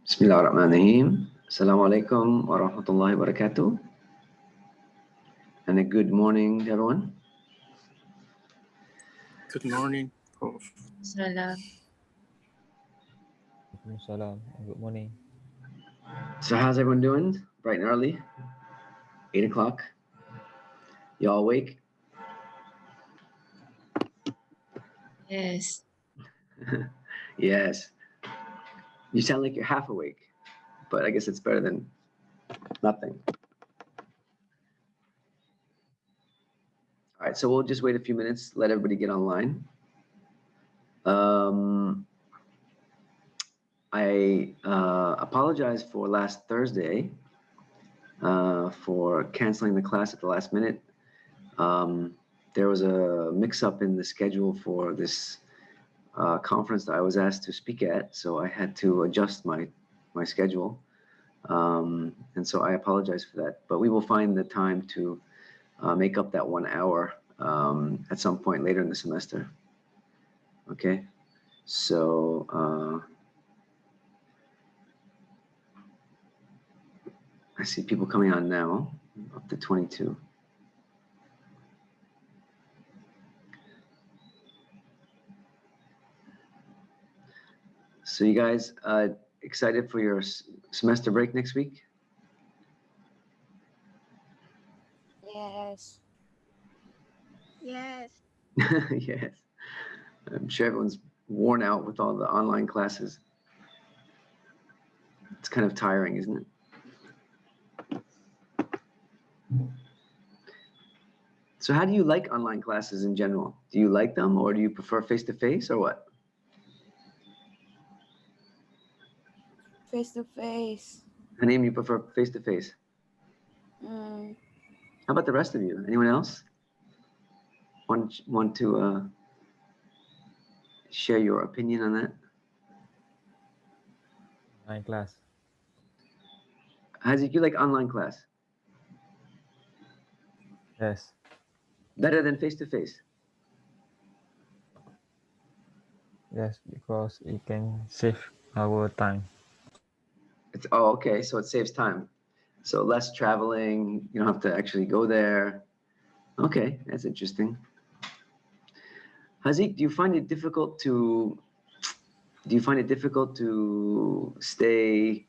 Bismillahirrahmanirrahim. Assalamualaikum warahmatullahi wabarakatuh. And a good morning, everyone. Good morning, Prof. Salam. Salam. Good morning. So how's everyone doing? Bright and early? 8 o'clock? Y'all awake? Yes. Yes. You sound like you're half awake, but I guess it's better than nothing. All right, so we'll just wait a few minutes, let everybody get online. I apologize for last Thursday for canceling the class at the last minute. There was a mix-up in the schedule for this conference that I was asked to speak at, so I had to adjust my schedule. And so I apologize for that, but we will find the time to make up that 1 hour at some point later in the semester. Okay, so I see people coming on now, up to 22. So you guys excited for your semester break next week? Yes. Yes. Yes. I'm sure everyone's worn out with all the online classes. It's kind of tiring, isn't it? So how do you like online classes in general? Do you like them, or do you prefer face-to-face, or what? Face to face. Haneem, you prefer face-to-face? Mm, How about the rest of you? Anyone else want to share your opinion on that? Online class. Hazik, you like online class Yes. better than face-to-face? Yes, because it can save our time. Oh, okay. So it saves time. So less traveling. You don't have to actually go there. Okay, that's interesting. Hazik, do you find it difficult to stay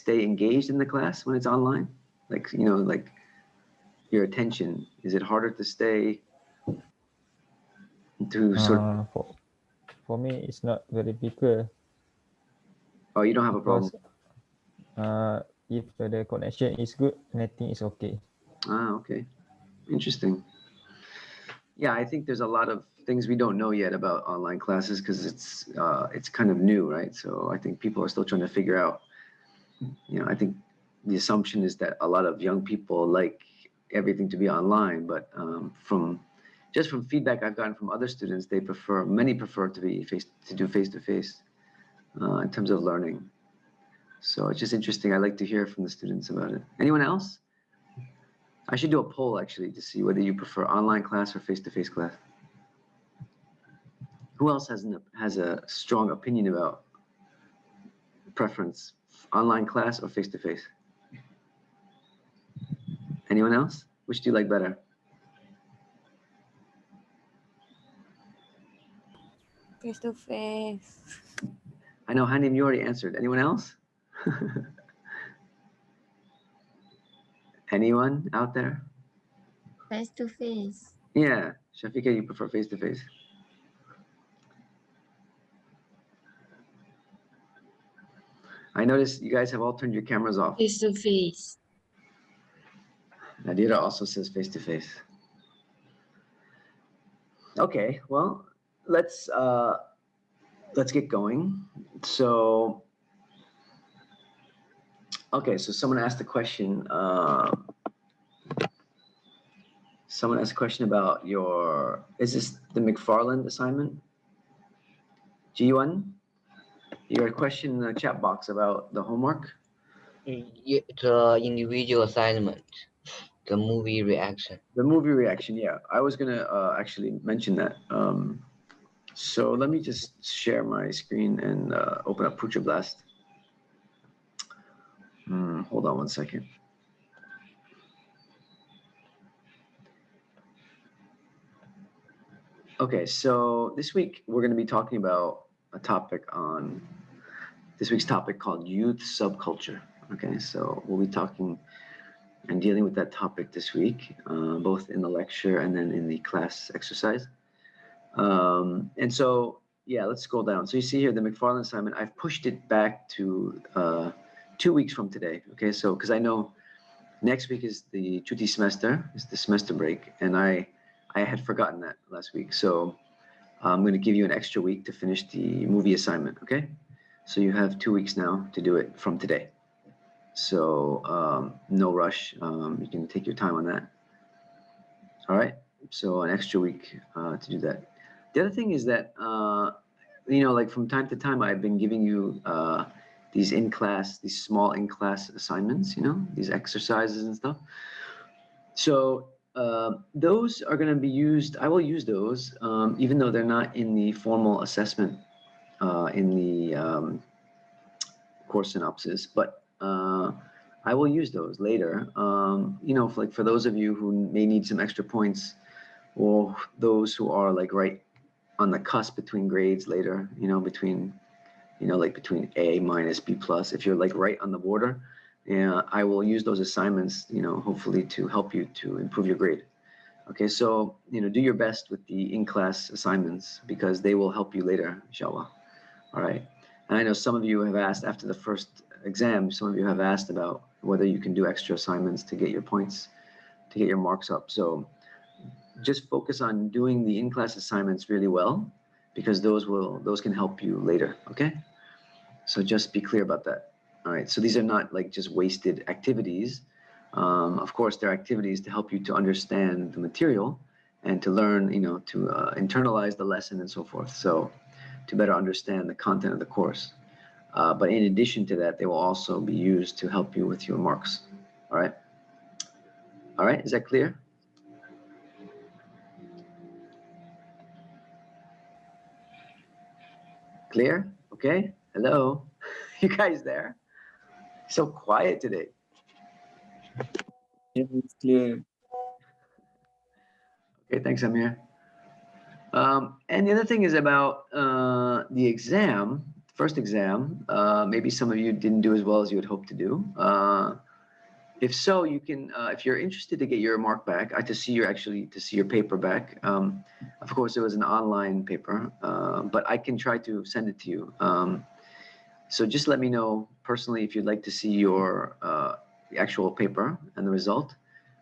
engaged in the class when it's online? Like, like your attention. Is it harder to stay to sort of? For me, it's not very bigger Oh, you don't have a problem. because if the connection is good, anything is okay. Ah, okay. Interesting. Yeah, I think there's a lot of things we don't know yet about online classes because it's kind of new, right? So I think people are still trying to figure out. I think the assumption is that a lot of young people like everything to be online, but from feedback I've gotten from other students, many prefer to do face to face in terms of learning. So it's just interesting. I like to hear from the students about it. Anyone else? I should do a poll actually to see whether you prefer online class or face-to-face class. Who else has a strong opinion about preference, online class or face-to-face? Anyone else? Which do you like better? face to face. I know, Hanim, you already answered. Anyone else? Anyone out there? Face to face. Yeah, Shafika, you prefer face-to-face. I noticed you guys have all turned your cameras off. Face to face. Nadira also says face-to-face. Okay, well, let's get going. So, okay, so someone asked a question. Someone asked a question about is this the McFarland assignment? G1? You got a question in the chat box about the homework? The individual assignment, the movie reaction. The movie reaction, yeah. I was gonna actually mention that. So let me just share my screen and open up Pucha Blast. Hold on one second. Okay, so this week we're going to be talking about a topic on this week's topic called youth subculture. Okay, so we'll be talking and dealing with that topic this week, both in the lecture and then in the class exercise. And so, yeah, let's scroll down. So you see here the McFarland assignment, I've pushed it back to 2 weeks from today. Okay, so because I know next week is the Chuti semester, is the semester break, and I had forgotten that last week. So I'm going to give you an extra week to finish the movie assignment, okay? So you have 2 weeks now to do it from today. So no rush. You can take your time on that. All right. So an extra week to do that. The other thing is that, like from time to time, I've been giving you these small in-class assignments, these exercises and stuff. So those are going to be used. I will use those, even though they're not in the formal assessment in the course synopsis, but I will use those later. For those of you who may need some extra points, or those who are like right on the cusp between grades later, between A minus B plus, if you're like right on the border, I will use those assignments, hopefully to help you to improve your grade. Okay, so, do your best with the in-class assignments because they will help you later, inshallah. All right. And I know some of you have asked after the first exam, some of you have asked about whether you can do extra assignments to get your points, to get your marks up. So just focus on doing the in-class assignments really well because those can help you later, okay? So just be clear about that. All right, so these are not like just wasted activities. Of course, they're activities to help you to understand the material and to learn, to internalize the lesson and so forth. So to better understand the content of the course. But in addition to that, they will also be used to help you with your marks. All right. All right, is that clear? Clear? Okay. Hello. You guys there? So quiet today. Yeah, it's clear. Okay, thanks, Amir. And the other thing is about the exam, first exam. Maybe some of you didn't do as well as you had hoped to do. If so, you can, if you're interested to get your mark back, to see your paper back. Of course, it was an online paper, but I can try to send it to you. So just let me know personally if you'd like to see your the actual paper and the result,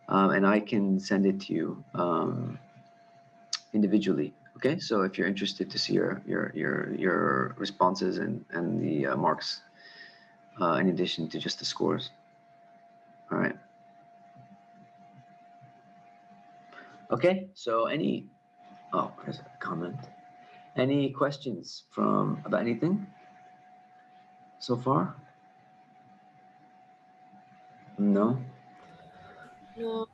and I can send it to you individually. Okay, so if you're interested to see your responses and the marks, in addition to just the scores. All right. Okay, so there's a comment. Any questions about anything so far? No? No.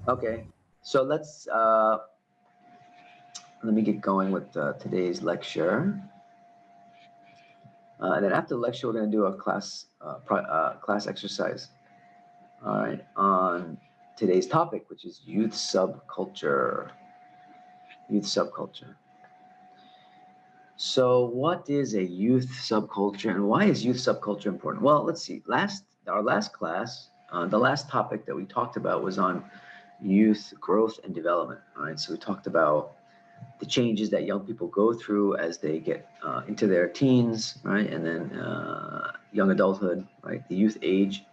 Okay, so let me get going with today's lecture. And then after the lecture, we're going to do a class exercise. All right, on today's topic, which is youth subculture. Youth subculture. So what is a youth subculture and why is youth subculture important? Well, let's see. Our last class, the last topic that we talked about was on youth growth and development. All right, so we talked about the changes that young people go through as they get into their teens, right, and then young adulthood, right, the youth age,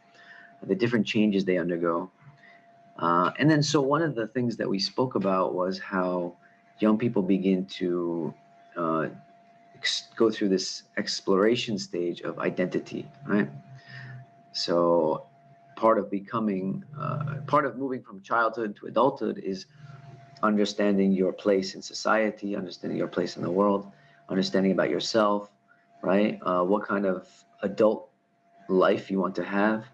the different changes they undergo. And then so one of the things that we spoke about was how young people begin to go through this exploration stage of identity, right? So part of moving from childhood to adulthood is understanding your place in society, understanding your place in the world, understanding about yourself, right? What kind of adult life you want to have.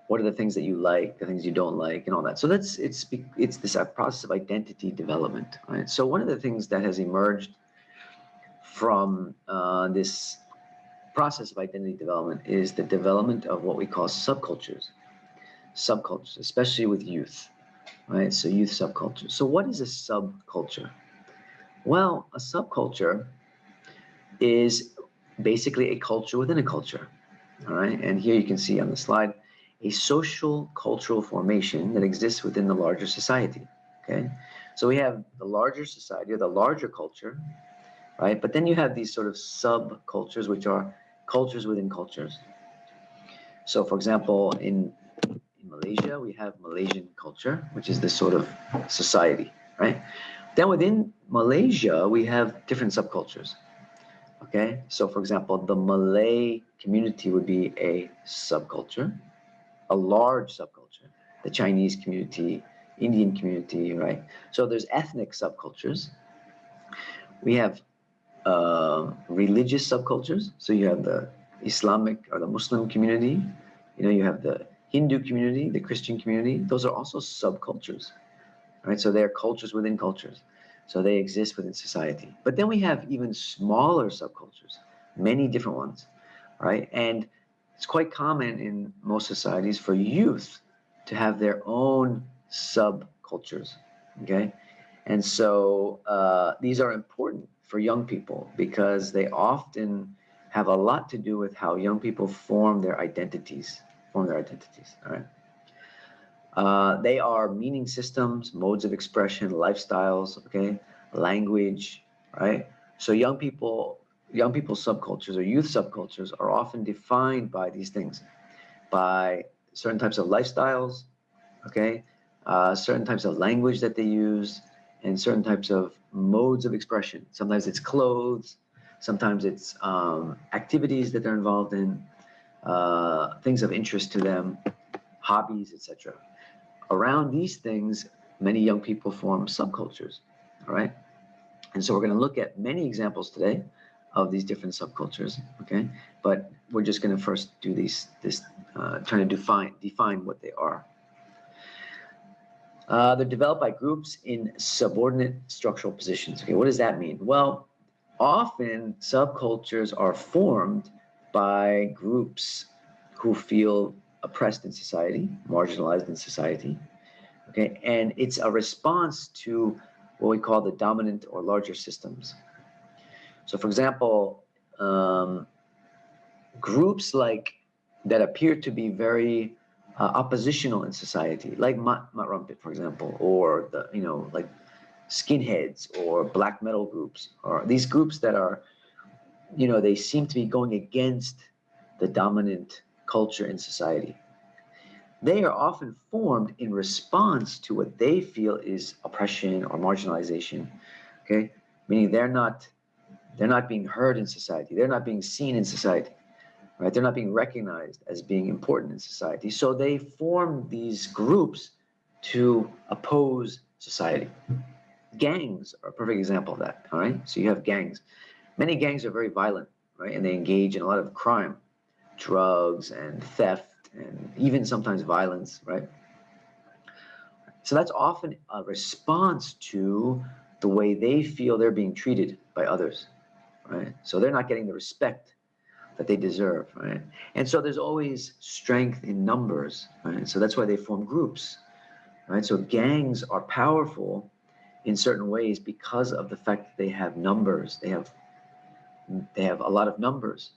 What are the things that you like, the things you don't like, and all that. So it's this process of identity development, right? So one of the things that has emerged from this process of identity development is the development of what we call subcultures, especially with youth, right? So youth subcultures. So what is a subculture? Well, a subculture is basically a culture within a culture, all right? And here you can see on the slide, a social cultural formation that exists within the larger society, okay? So we have the larger society or the larger culture, right? But then you have these sort of subcultures, which are cultures within cultures. So for example, in Malaysia, we have Malaysian culture, which is this sort of society, right? Then within Malaysia, we have different subcultures. Okay, so for example, the Malay community would be a subculture, a large subculture. The Chinese community, Indian community, right? So there's ethnic subcultures. We have religious subcultures. So you have the Islamic or the Muslim community. You know, you have the Hindu community, the Christian community. Those are also subcultures, right? So they're cultures within cultures. So they exist within society. But then we have even smaller subcultures, many different ones, right? And it's quite common in most societies for youth to have their own subcultures, okay? And so these are important for young people because they often have a lot to do with how young people form their identities, all right? They are meaning systems, modes of expression, lifestyles, okay, language, right? So young people's subcultures or youth subcultures are often defined by these things, by certain types of lifestyles, okay, certain types of language that they use, and certain types of modes of expression. Sometimes it's clothes, sometimes it's activities that they're involved in, things of interest to them, hobbies, etc. Around these things, many young people form subcultures, all right? And so we're going to look at many examples today of these different subcultures, okay? But we're just going to first do trying to define what they are. They're developed by groups in subordinate structural positions. Okay, what does that mean? Well, often subcultures are formed by groups who feel oppressed in society, marginalized in society, okay? And it's a response to what we call the dominant or larger systems. So for example, groups that appear to be very oppositional in society, like Mat Rumpit, for example, or like skinheads or black metal groups, or these groups that are, they seem to be going against the dominant culture in society. They are often formed in response to what they feel is oppression or marginalization, okay? Meaning they're not being heard in society. They're not being seen in society, right? They're not being recognized as being important in society. So they form these groups to oppose society. Gangs are a perfect example of that, all right? So you have gangs. Many gangs are very violent, right? And they engage in a lot of crime, drugs and theft, and even sometimes violence, right? So that's often a response to the way they feel they're being treated by others, right? So they're not getting the respect that they deserve, right? And so there's always strength in numbers, right? So that's why they form groups, right? So gangs are powerful in certain ways because of the fact that they have numbers. They have a lot of numbers,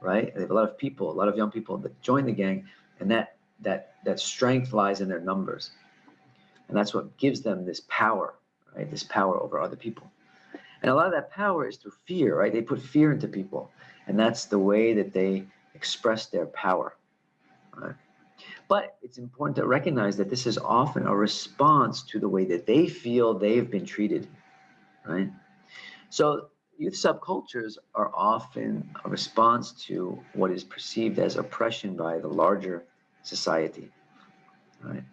right? They have a lot of people, a lot of young people that join the gang, and that strength lies in their numbers. And that's what gives them this power, right? This power over other people. And a lot of that power is through fear, right? They put fear into people, and that's the way that they express their power, right? But it's important to recognize that this is often a response to the way that they feel they've been treated, right? So youth subcultures are often a response to what is perceived as oppression by the larger society, right?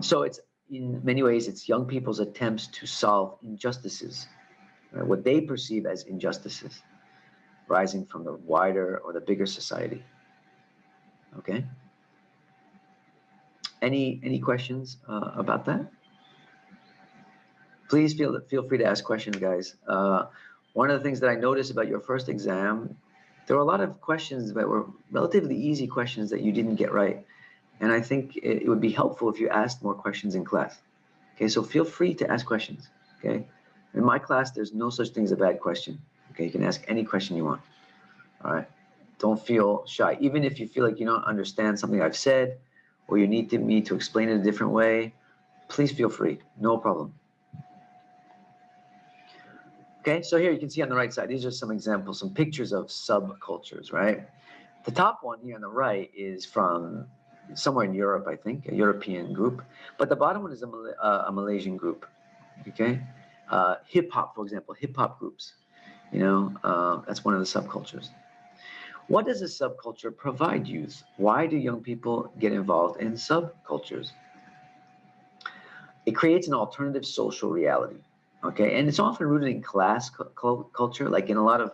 So it's, in many ways, it's young people's attempts to solve injustices, right? What they perceive as injustices rising from the wider or the bigger society. Okay. Any questions about that? Please feel free to ask questions, guys. one of the things that I noticed about your first exam, there were a lot of questions that were relatively easy questions that you didn't get right. And I think it would be helpful if you asked more questions in class. Okay, so feel free to ask questions. Okay, in my class, there's no such thing as a bad question. Okay, you can ask any question you want. All right, don't feel shy. Even if you feel like you don't understand something I've said, or you need me to explain it a different way, please feel free, no problem. Okay, so here you can see on the right side, these are some examples, some pictures of subcultures, right? The top one here on the right is from somewhere in Europe, I think, a European group. But the bottom one is a Malaysian group, okay? Hip hop, for example, hip hop groups, that's one of the subcultures. What does a subculture provide youth? Why do young people get involved in subcultures? It creates an alternative social reality, okay? And it's often rooted in class culture, like in a lot of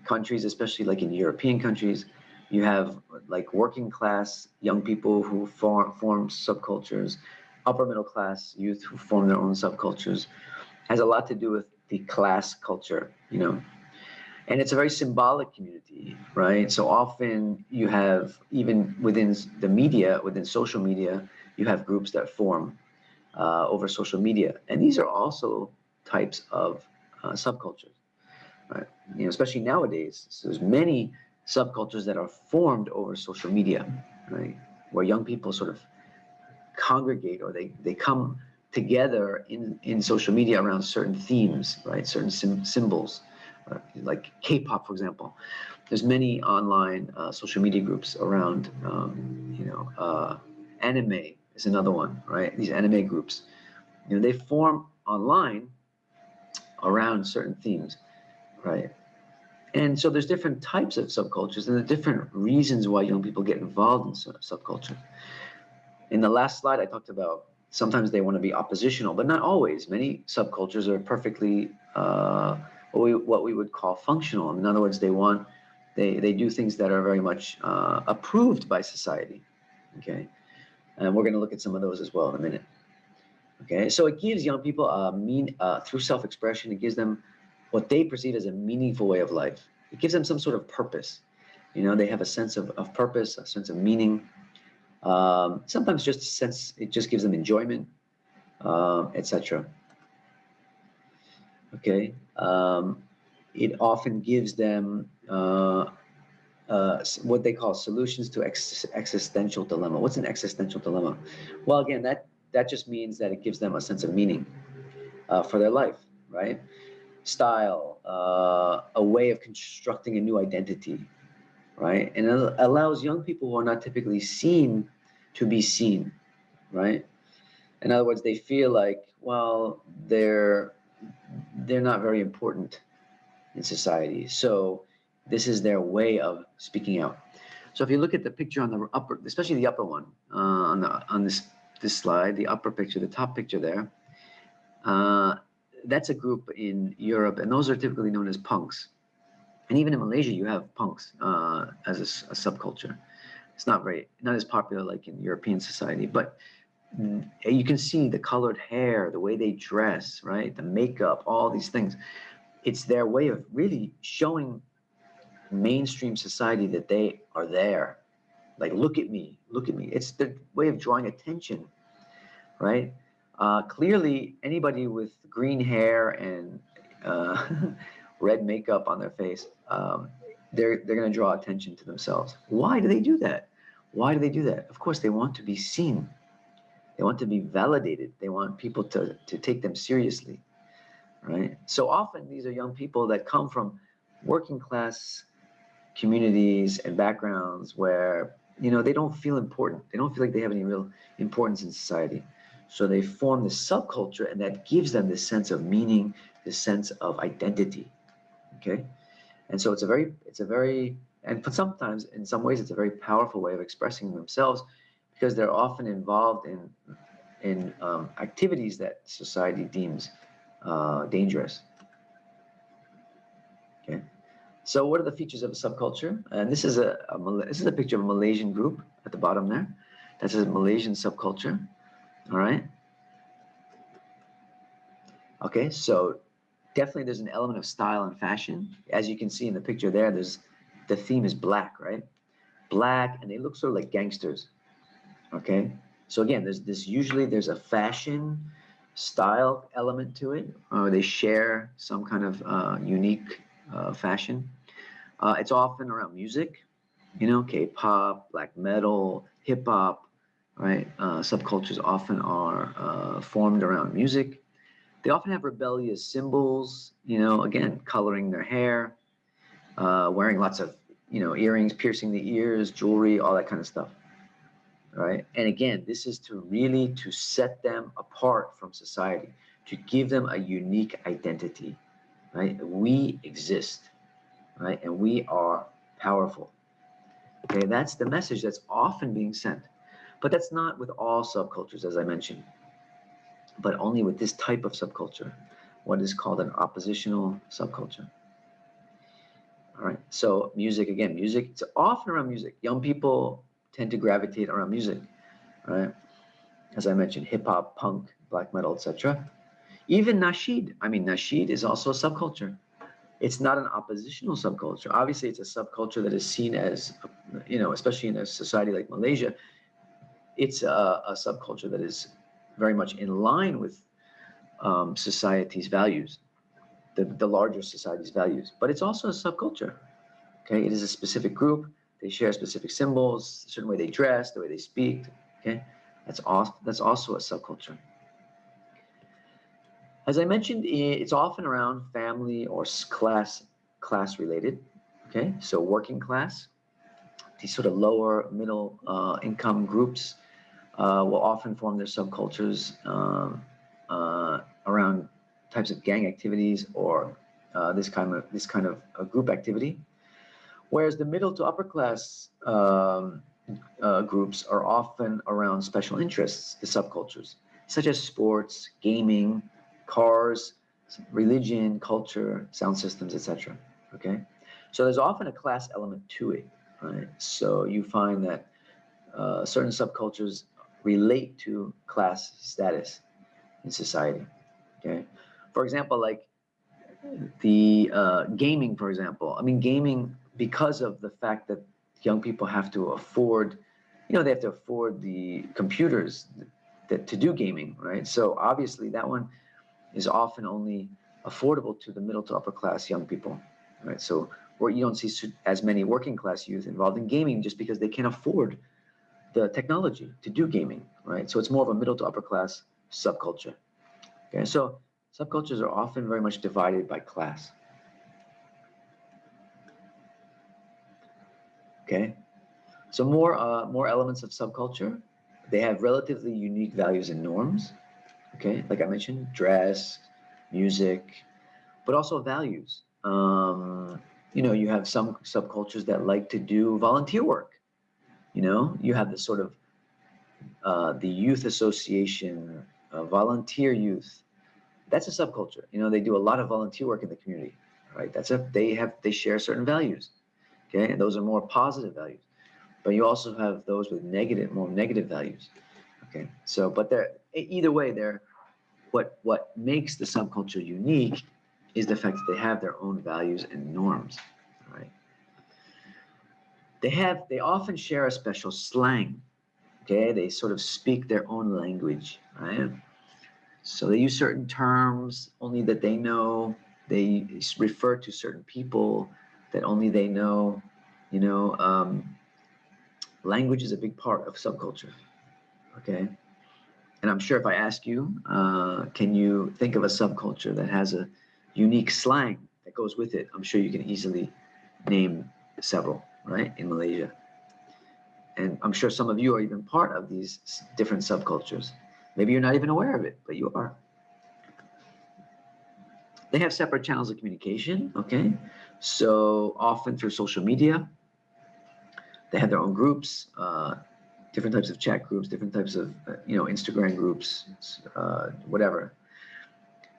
countries, especially like in European countries, you have like working class young people who form subcultures, upper middle class youth who form their own subcultures. Has a lot to do with the class culture, and it's a very symbolic community, right? So often you have, even within the media, within social media, you have groups that form over social media, and these are also types of subcultures, right? Especially nowadays, so there's many subcultures that are formed over social media, right? Where young people sort of congregate, or they come together in social media around certain themes, right? Certain symbols, like K-pop, for example. There's many online social media groups around, anime is another one, right? These anime groups, they form online around certain themes, right? And so there's different types of subcultures and the different reasons why young people get involved in subculture. In the last slide, I talked about sometimes they want to be oppositional, but not always. Many subcultures are perfectly what we would call functional. In other words, they do things that are very much approved by society. Okay, and we're going to look at some of those as well in a minute. Okay, so it gives young people through self-expression, it gives them what they perceive as a meaningful way of life. It gives them some sort of purpose. They have a sense of purpose, a sense of meaning. Sometimes just a sense, it just gives them enjoyment, etc. Okay, it often gives them what they call solutions to existential dilemma. What's an existential dilemma? Well, again, that just means that it gives them a sense of meaning for their life, right? Style, a way of constructing a new identity, right? And it allows young people who are not typically seen to be seen, right? In other words, they feel like, well, they're not very important in society. So this is their way of speaking out. So if you look at the picture on the upper, especially the upper one on this slide, the upper picture, the top picture there, that's a group in Europe, and those are typically known as punks. And even in Malaysia, you have punks as a subculture. It's not as popular like in European society, but you can see the colored hair, the way they dress, right? The makeup, all these things. It's their way of really showing mainstream society that they are there. Like, look at me, look at me. It's their way of drawing attention, right? Clearly, anybody with green hair and red makeup on their face, they're going to draw attention to themselves. Why do they do that? Why do they do that? Of course, they want to be seen. They want to be validated. They want people to take them seriously, right? So often these are young people that come from working class communities and backgrounds where, they don't feel important. They don't feel like they have any real importance in society. So they form this subculture, and that gives them this sense of meaning, this sense of identity, okay? And so it's a very, and sometimes in some ways it's a very powerful way of expressing themselves, because they're often involved in activities that society deems dangerous. Okay, so what are the features of a subculture? And this is a picture of a Malaysian group at the bottom there. That's a Malaysian subculture. All right. Okay, so Definitely there's an element of style and fashion. As you can see in the picture there, the theme is black, right? Black, and they look sort of like gangsters. Okay. So again, there's a fashion style element to it. They share some kind of unique fashion. It's often around music, K-pop, black metal, hip hop, right? Subcultures often are formed around music. They often have rebellious symbols, again, coloring their hair, wearing lots of, earrings, piercing the ears, jewelry, all that kind of stuff, right? And again, this is to set them apart from society, to give them a unique identity, right? We exist, right? And we are powerful. Okay, that's the message that's often being sent. But that's not with all subcultures, as I mentioned, but only with this type of subculture, what is called an oppositional subculture. All right, so music, again, music, it's often around music. Young people tend to gravitate around music, right? As I mentioned, hip hop, punk, black metal, etc. Even nasheed. I mean, nasheed is also a subculture. It's not an oppositional subculture. Obviously, it's a subculture that is seen as, especially in a society like Malaysia, it's a subculture that is very much in line with society's values, the larger society's values. But it's also a subculture. Okay, it is a specific group. They share specific symbols, a certain way they dress, the way they speak. Okay, that's also a subculture. As I mentioned, it's often around family or class related. Okay, so working class, these sort of lower middle income groups will often form their subcultures around types of gang activities or this kind of group activity. Whereas the middle to upper class groups are often around special interests, the subcultures, such as sports, gaming, cars, religion, culture, sound systems, etc. Okay, so there's often a class element to it, right? So you find that certain subcultures relate to class status in society. Okay, for example, like the gaming, for example. I mean, gaming, because of the fact that young people have to afford, they have to afford the computers to do gaming, right? So obviously that one is often only affordable to the middle to upper class young people, right? So where you don't see as many working class youth involved in gaming just because they can't afford the technology to do gaming, right? So it's more of a middle to upper class subculture. Okay, so subcultures are often very much divided by class. Okay, so more elements of subculture. They have relatively unique values and norms. Okay, like I mentioned, dress, music, but also values. You have some subcultures that like to do volunteer work. You have this sort of the youth association, volunteer youth. That's a subculture. They do a lot of volunteer work in the community, right? They share certain values. Okay, and those are more positive values. But you also have those with more negative values. Okay, so but either way, what makes the subculture unique is the fact that they have their own values and norms, right? They often share a special slang. Okay, they sort of speak their own language, right? So they use certain terms only that they know. They refer to certain people that only they know. Language is a big part of subculture. Okay, and I'm sure if I ask you, can you think of a subculture that has a unique slang that goes with it? I'm sure you can easily name several, right, in Malaysia. And I'm sure some of you are even part of these different subcultures. Maybe you're not even aware of it, but you are. They have separate channels of communication, okay? So often through social media, they have their own groups, different types of chat groups, different types of, Instagram groups, whatever,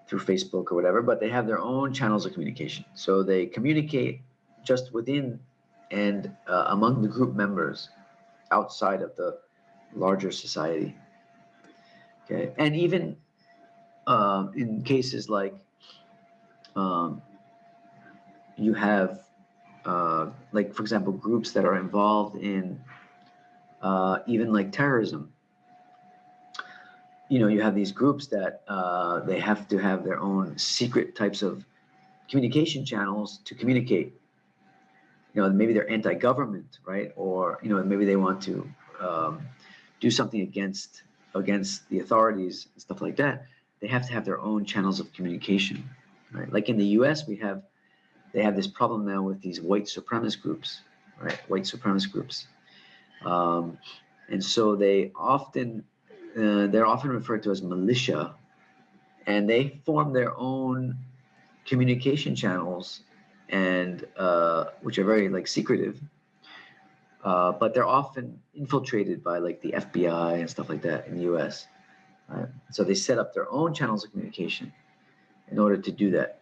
through Facebook or whatever, but they have their own channels of communication. So they communicate just within and among the group members outside of the larger society. Okay, and even in cases like um, you have, like, for example, groups that are involved in even like terrorism. You know, you have these groups that they have to have their own secret types of communication channels to communicate. You know, maybe they're anti-government, right? Or, you know, maybe they want to do something against the authorities and stuff like that. They have to have their own channels of communication, right? Like in the U.S., they have this problem now with these white supremacist groups, right? White supremacist groups, and so they're often referred to as militia, and they form their own communication channels, and which are very like secretive, but they're often infiltrated by like the FBI and stuff like that in the U.S. Right? So they set up their own channels of communication in order to do that.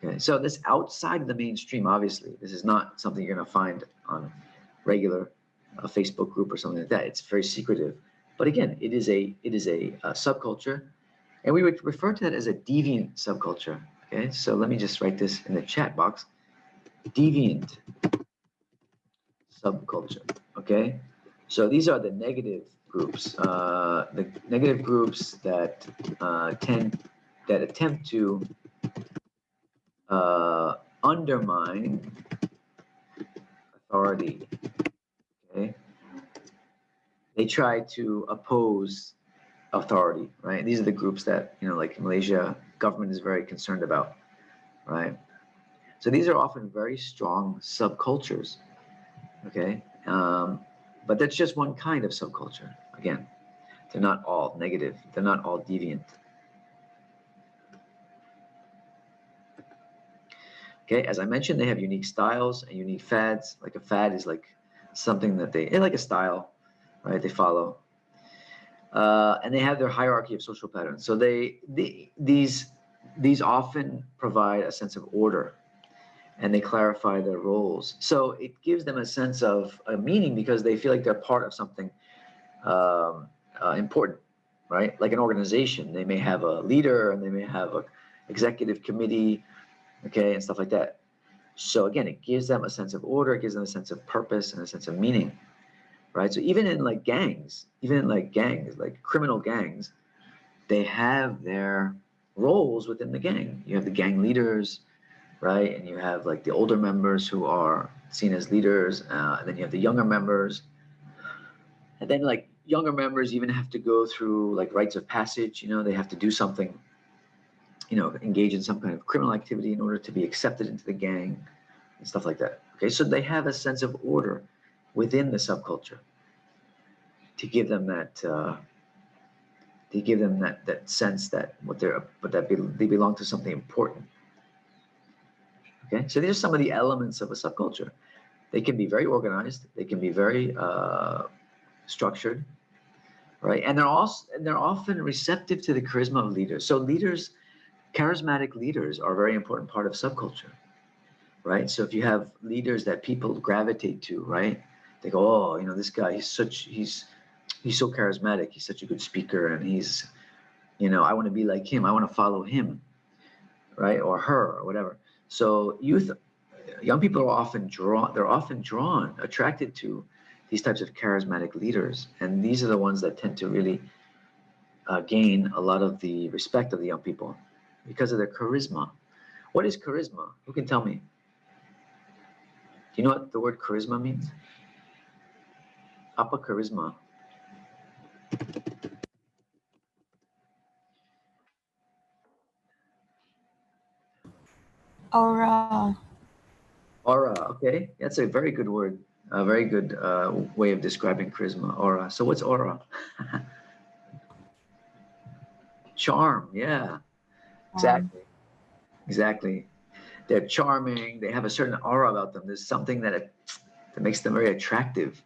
Okay, so this outside of the mainstream, obviously, this is not something you're going to find on regular Facebook group or something like that. It's very secretive, but again, it is a subculture, and we would refer to that as a deviant subculture. Okay, so let me just write this in the chat box: deviant subculture. Okay, so these are the negative groups, the negative groups that attempt to undermine authority. Okay, they try to oppose authority, right? These are the groups that, you know, like Malaysia government is very concerned about, right? So these are often very strong subcultures. Okay, but that's just one kind of subculture. Again, they're not all negative. They're not all deviant. Okay, as I mentioned, they have unique styles and unique fads. Like a fad is like something that they like a style, right? They follow, and they have their hierarchy of social patterns. So these often provide a sense of order, and they clarify their roles. So it gives them a sense of a meaning because they feel like they're part of something important, right? Like an organization, they may have a leader and they may have a executive committee, okay, and stuff like that. So again, it gives them a sense of order, it gives them a sense of purpose and a sense of meaning, right? So even in like gangs, like criminal gangs, they have their roles within the gang. You have the gang leaders, right? And you have like the older members who are seen as leaders, and then you have the younger members. And then like younger members even have to go through like rites of passage, you know, they have to do something, you know, engage in some kind of criminal activity in order to be accepted into the gang and stuff like that. Okay, so they have a sense of order within the subculture to give them that that sense that they belong to something important. Okay, so these are some of the elements of a subculture. They can be very organized. They can be very structured, right? And they're often receptive to the charisma of leaders. So charismatic leaders are a very important part of subculture, right? So if you have leaders that people gravitate to, right? They go, oh, you know, this guy, he's so charismatic. He's such a good speaker, and he's, you know, I want to be like him. I want to follow him, right? Or her, or whatever. So young people are often attracted to these types of charismatic leaders, and these are the ones that tend to really gain a lot of the respect of the young people because of their charisma. What is charisma? Who can tell me? Do you know what the word charisma means? Apa charisma? Aura. Aura. Okay, that's a very good word. A very good way of describing charisma. Aura. So what's aura? Charm. Yeah. Exactly. They're charming. They have a certain aura about them. There's something that makes them very attractive,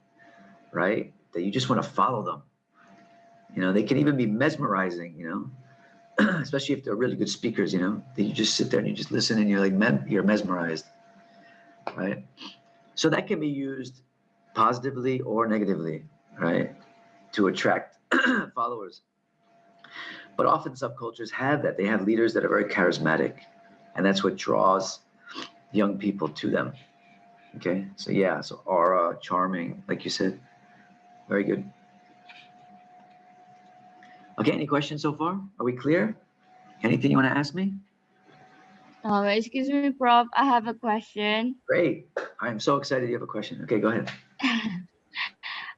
right? That you just want to follow them. You know, they can even be mesmerizing, you know, especially if they're really good speakers, you know, that you just sit there and you just listen and you're like, you're mesmerized, right? So that can be used positively or negatively, right? To attract followers. But often subcultures have that. They have leaders that are very charismatic, And that's what draws young people to them. Okay, so yeah, so aura, charming, like you said. Very good. Okay, any questions so far? Are we clear? Anything you want to ask me? Excuse me, Prof. I have a question. Great. I'm so excited you have a question. Okay, go ahead.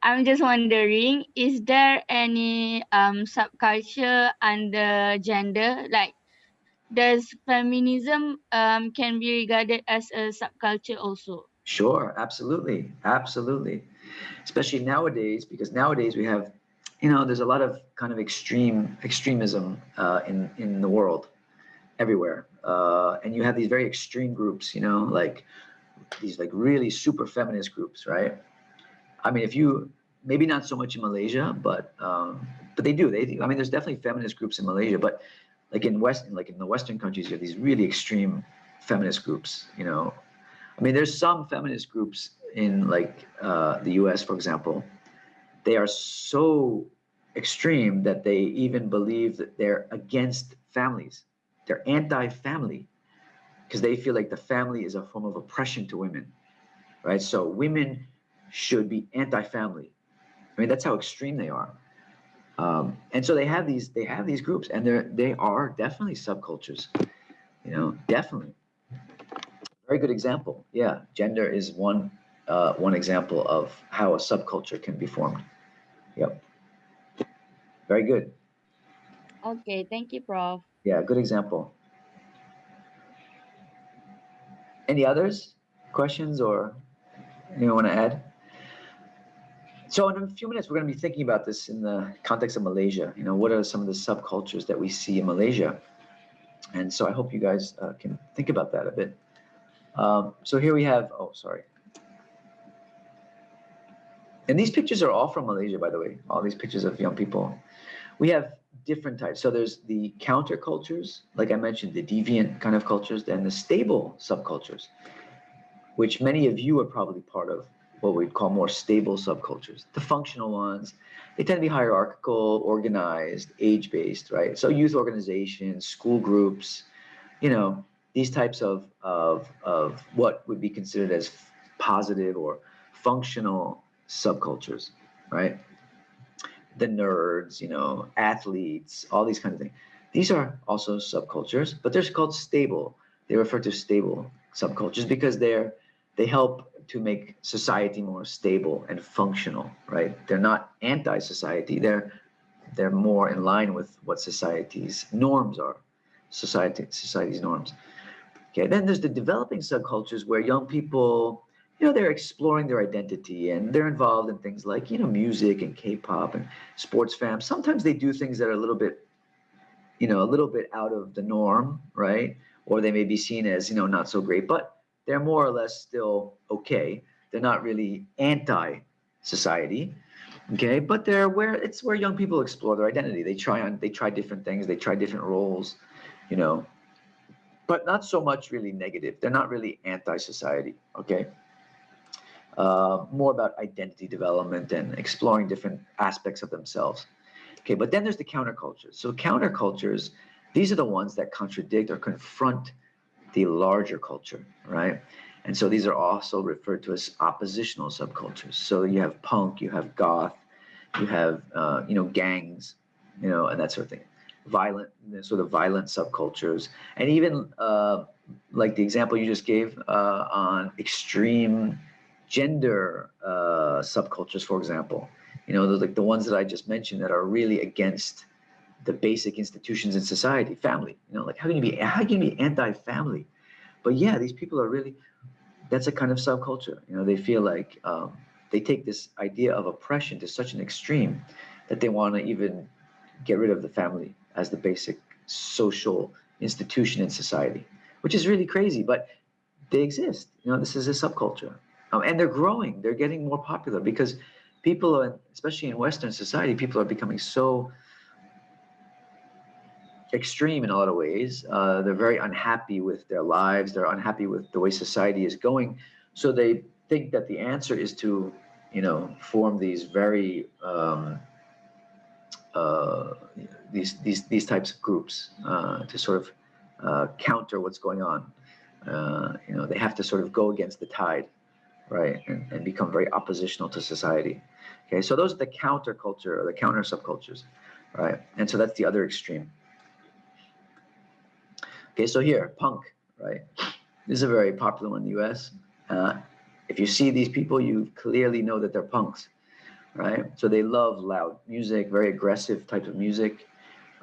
I'm just wondering, is there any subculture under gender? Like, does feminism can be regarded as a subculture also? Sure, absolutely, absolutely. Especially nowadays, because nowadays we have, there's a lot of kind of extremism in the world, everywhere, and you have these very extreme groups, like these like really super feminist groups, right? I mean, if you maybe not so much in Malaysia, but they do. I mean, there's definitely feminist groups in Malaysia, but like in the Western countries, you have these really extreme feminist groups. I mean, there's some feminist groups in like the U.S., for example. They are so extreme that they even believe that they're against families. They're anti-family because they feel like the family is a form of oppression to women, right? So women should be anti-family. I mean, that's how extreme they are. And so they have these groups, and they are definitely subcultures. Definitely. Very good example. Yeah, gender is one example of how a subculture can be formed. Yep. Very good. Okay, thank you, Prof. Yeah, good example. Any others? Questions or anyone want to add? So in a few minutes, we're going to be thinking about this in the context of Malaysia. What are some of the subcultures that we see in Malaysia? And so I hope you guys can think about that a bit. So here we have, oh, sorry. And these pictures are all from Malaysia, by the way, all these pictures of young people. We have different types. So there's the countercultures, like I mentioned, the deviant kind of cultures, then the stable subcultures, which many of you are probably part of, what we'd call more stable subcultures. The functional ones, they tend to be hierarchical, organized, age-based, right? So youth organizations, school groups, these types of what would be considered as positive or functional subcultures, right? The nerds, athletes, all these kind of things. These are also subcultures, but they're called stable. They refer to stable subcultures because they help to make society more stable and functional, right? They're not anti-society. They're more in line with what society's norms are, society's norms. Okay, then there's the developing subcultures where young people, they're exploring their identity and they're involved in things like, music and K-pop and sports fans. Sometimes they do things that are a little bit out of the norm, right? Or they may be seen as, not so great, but they're more or less still okay. They're not really anti-society, okay? But it's where young people explore their identity. They try different things, they try different roles, but not so much really negative. They're not really anti-society, okay? More about identity development and exploring different aspects of themselves. Okay, but then there's the countercultures. So countercultures, these are the ones that contradict or confront the larger culture, right? And so these are also referred to as oppositional subcultures. So you have punk, you have goth, you have gangs, and that sort of thing. Violent subcultures, and even like the example you just gave on extreme gender subcultures, for example. Like the ones that I just mentioned that are really against the basic institutions in society, family. Like how can you be anti-family? But yeah, these people are really, that's a kind of subculture. They feel like they take this idea of oppression to such an extreme that they want to even get rid of the family as the basic social institution in society, which is really crazy, but they exist. This is a subculture. And they're growing, they're getting more popular because people are, especially in Western society, people are becoming so extreme in a lot of ways. They're very unhappy with their lives. They're unhappy with the way society is going. So they think that the answer is to, form these very, these types of groups to sort of counter what's going on. They have to sort of go against the tide, right, and become very oppositional to society. Okay, so those are the counterculture or the counter subcultures, right? And so that's the other extreme. Okay, so here, punk, right? This is a very popular one in the U.S. If you see these people, you clearly know that they're punks, right? So they love loud music, very aggressive type of music.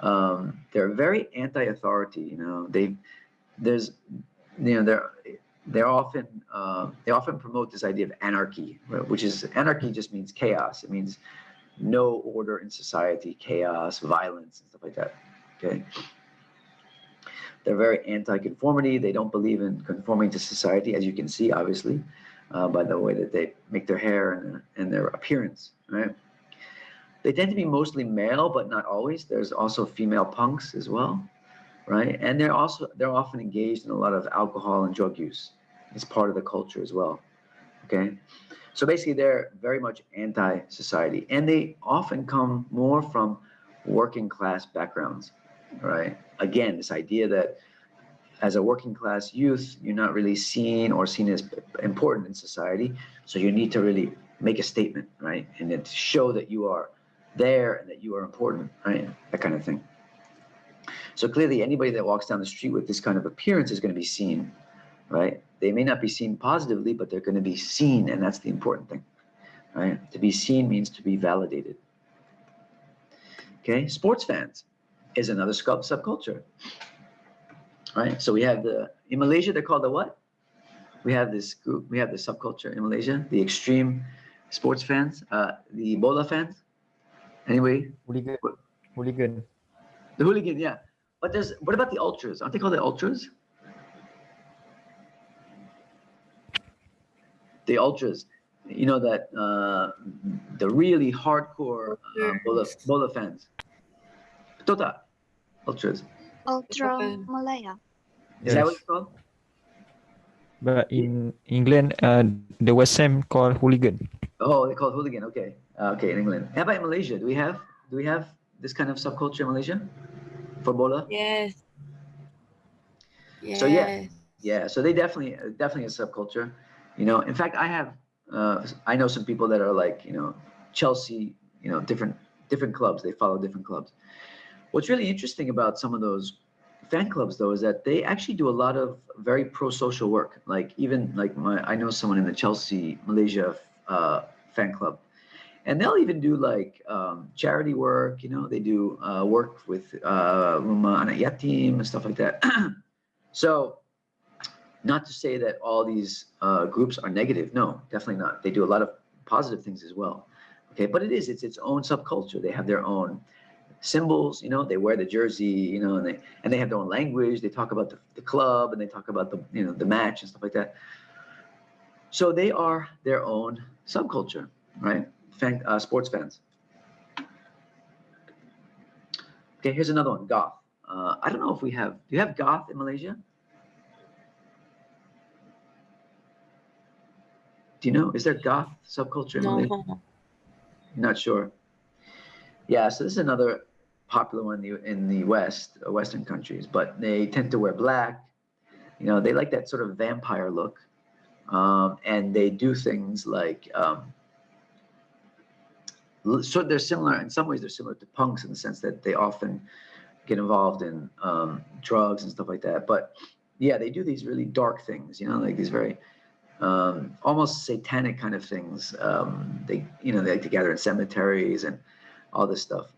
They're very anti-authority. They often promote this idea of anarchy, right? Which is anarchy just means chaos. It means no order in society, chaos, violence, and stuff like that. Okay. They're very anti-conformity. They don't believe in conforming to society, as you can see, obviously, by the way that they make their hair and their appearance, right? They tend to be mostly male, but not always. There's also female punks as well, right? And they're often engaged in a lot of alcohol and drug use. It's part of the culture as well, okay? So basically, they're very much anti-society, and they often come more from working class backgrounds, right? Again, this idea that as a working class youth, you're not really seen as important in society. So you need to really make a statement, right? And then to show that you are there and that you are important, right? That kind of thing. So clearly anybody that walks down the street with this kind of appearance is going to be seen, right? They may not be seen positively, but they're going to be seen, and that's the important thing, right? To be seen means to be validated. Okay, sports fans is another subculture, right? So we have in Malaysia, they're called the what? We have this group, we have this subculture in Malaysia, the extreme sports fans, the bola fans. Anyway, Hooligan. the hooligan, yeah. But what about the ultras? Aren't they called the ultras? The ultras, that the really hardcore bola fans. Tota, ultras. Ultra Malaya. Is that what it's called? But in England, the West Ham called hooligan. Oh, they call it hooligan. Okay, okay, in England. How about in Malaysia? Do we have this kind of subculture in Malaysia for bola? Yes. So yeah. So they definitely a subculture. In fact, I know some people that are like Chelsea. Different clubs. They follow different clubs. What's really interesting about some of those fan clubs, though, is that they actually do a lot of very pro-social work. Like I know someone in the Chelsea Malaysia fan club, and they'll even do like charity work. They do work with Rumah Anak Yatim and stuff like that. So, not to say that all these groups are negative. No, definitely not. They do a lot of positive things as well. Okay, but it's its own subculture. They have their own symbols, they wear the jersey, and they have their own language. They talk about the club, and they talk about the match and stuff like that. So they are their own subculture, right? Sports fans. Okay, here's another one, goth. I don't know if do you have goth in Malaysia? Do you know, is there goth subculture in Malaysia? No. Not sure. Yeah, so this is another popular one in the Western countries, but they tend to wear black. They like that sort of vampire look, and they do things like. So they're similar in some ways. They're similar to punks in the sense that they often get involved in drugs and stuff like that. But yeah, they do these really dark things. Like these very almost satanic kind of things. They like to gather in cemeteries and all this stuff.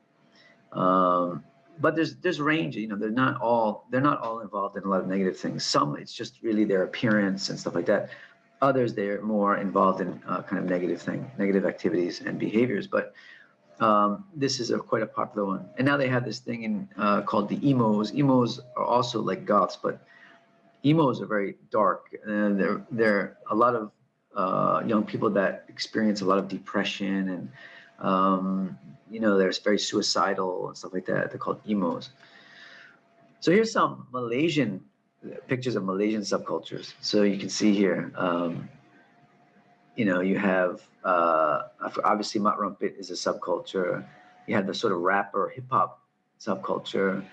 But there's range. They're not all involved in a lot of negative things. Some it's just really their appearance and stuff like that. Others they're more involved in kind of negative activities and behaviors. But this is quite a popular one. And now they have this thing called the emos. Emos are also like goths, but emos are very dark. They're a lot of young people that experience a lot of depression and they're very suicidal and stuff like that. They're called emos. So here's some pictures of Malaysian subcultures. So you can see here, you have obviously Mat Rumpit is a subculture. You have the sort of rapper hip hop subculture.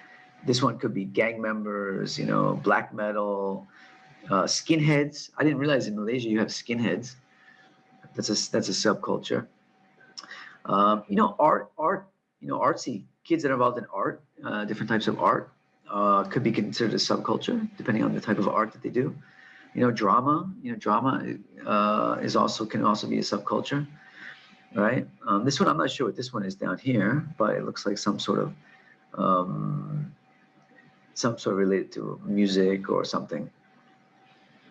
This one could be gang members, black metal, skinheads. I didn't realize in Malaysia you have skinheads. That's a subculture. Art, artsy kids that are involved in art, different types of art, could be considered a subculture depending on the type of art that they do. Drama can also be a subculture, right? This one, I'm not sure what this one is down here, but it looks like some sort of related to music or something.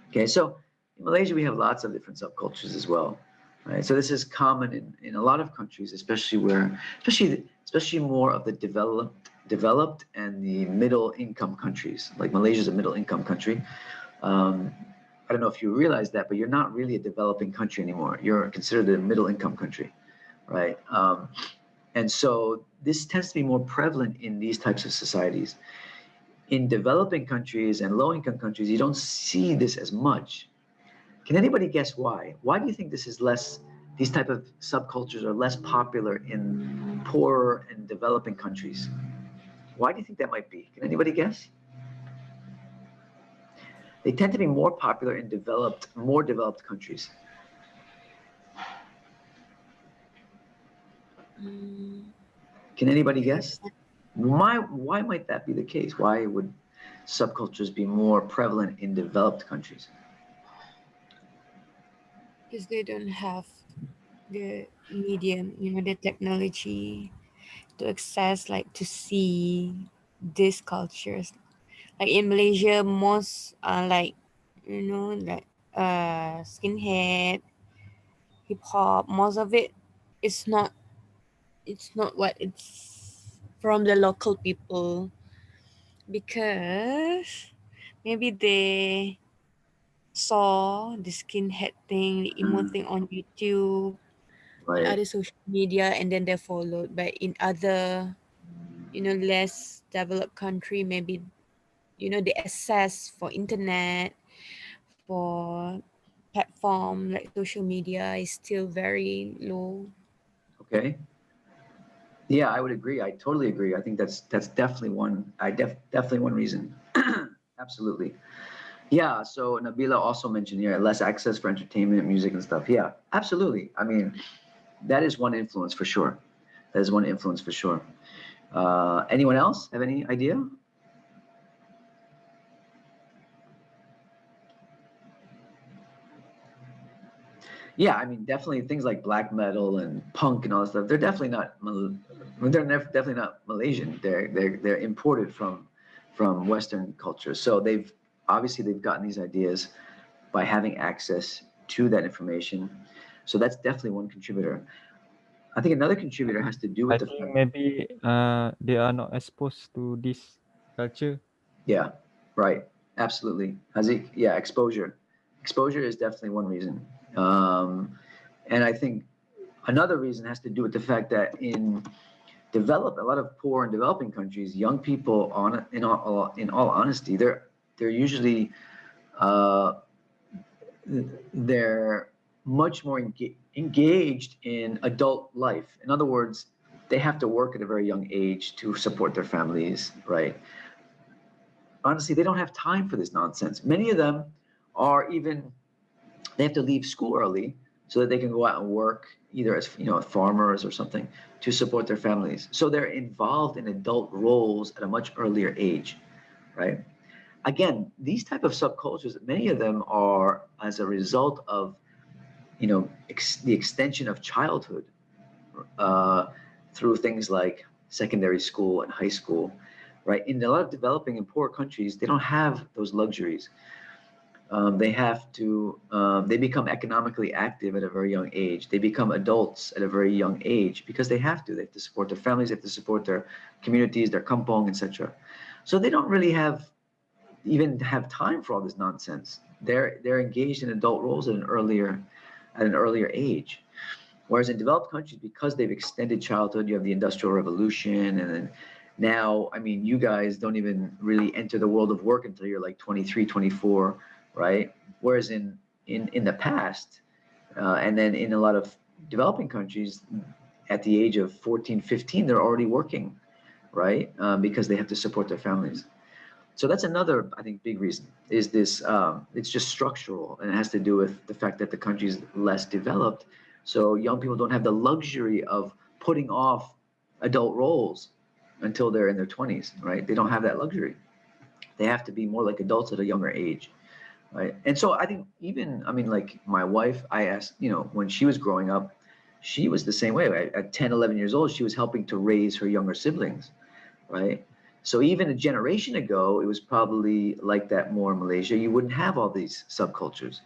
Okay, so in Malaysia we have lots of different subcultures as well, right? So this is common in a lot of countries, especially more of the developed and the middle income countries. Like Malaysia is a middle income country. I don't know if you realize that, but you're not really a developing country anymore. You're considered a middle income country, right? And so this tends to be more prevalent in these types of societies. In developing countries and low income countries, you don't see this as much. Can anybody guess why? Why do you think these type of subcultures are less popular in poorer and developing countries? Why do you think that might be? Can anybody guess? They tend to be more popular in more developed countries. Can anybody guess? Why might that be the case? Why would subcultures be more prevalent in developed countries? Because they don't have the medium, the technology to access, like to see these cultures. Like in Malaysia, most are like, skinhead, hip hop. Most of it is not. It's not what it's from the local people, because maybe they saw the skinhead thing, the emo thing on YouTube, Right. other social media, and then they followed. But in other, less developed country, maybe, the access for internet, for platform like social media is still very low. Okay. Yeah, I would agree. I totally agree. I think that's definitely definitely one reason. Absolutely. Yeah. So Nabila also mentioned here less access for entertainment, music, and stuff. Yeah, absolutely. I mean, that is one influence for sure. That is one influence for sure. Anyone else have any idea? Yeah, I mean, definitely things like black metal and punk and all that stuff. They're definitely not. Definitely not Malaysian. They're imported from Western culture. So they've gotten these ideas by having access to that information. So that's definitely one contributor. I think another contributor has to do I with the think fact. maybe they are not exposed to this culture. Yeah, right. Absolutely. Hazik, yeah, exposure. Exposure is definitely one reason. And I think another reason has to do with the fact that in a lot of poor and developing countries, young people, in all honesty, they're usually they're much more engaged in adult life. In other words, they have to work at a very young age to support their families, right? Honestly, they don't have time for this nonsense. Many of them they have to leave school early so that they can go out and work either as farmers or something to support their families. So they're involved in adult roles at a much earlier age, right? Again, these type of subcultures, many of them are as a result of the extension of childhood through things like secondary school and high school, right? In a lot of developing and poor countries, they don't have those luxuries. They become economically active at a very young age. They become adults at a very young age because they have to. They have to support their families, they have to support their communities, their kampong, etc. So they don't really even have time for all this nonsense. They're engaged in adult roles at an earlier age. Whereas in developed countries, because they've extended childhood, you have the Industrial Revolution, and then now, I mean, you guys don't even really enter the world of work until you're like 23, 24, right? Whereas in the past, and then in a lot of developing countries, at the age of 14, 15, they're already working, right? Because they have to support their families. So that's another, I think, big reason is this, it's just structural, and it has to do with the fact that the country is less developed. So young people don't have the luxury of putting off adult roles until they're in their 20s, right? They don't have that luxury. They have to be more like adults at a younger age, right? And so I think even, I mean, like my wife, I asked, you know, when she was growing up, she was the same way. Right? At 10, 11 years old, she was helping to raise her younger siblings, right? So even a generation ago, it was probably like that more in Malaysia. You wouldn't have all these subcultures.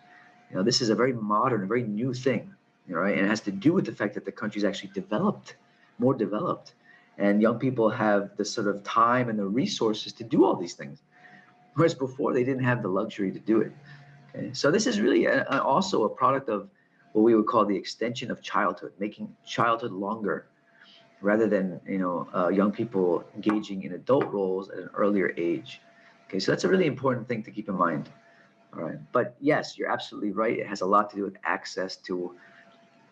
You know, this is a very modern, a very new thing, right? And it has to do with the fact that the country's actually developed, more developed, and young people have the sort of time and the resources to do all these things, whereas before they didn't have the luxury to do it. Okay, so this is really also a product of what we would call the extension of childhood, making childhood longer, rather than young people engaging in adult roles at an earlier age. Okay, so that's a really important thing to keep in mind. All right, but yes, you're absolutely right. It has a lot to do with access to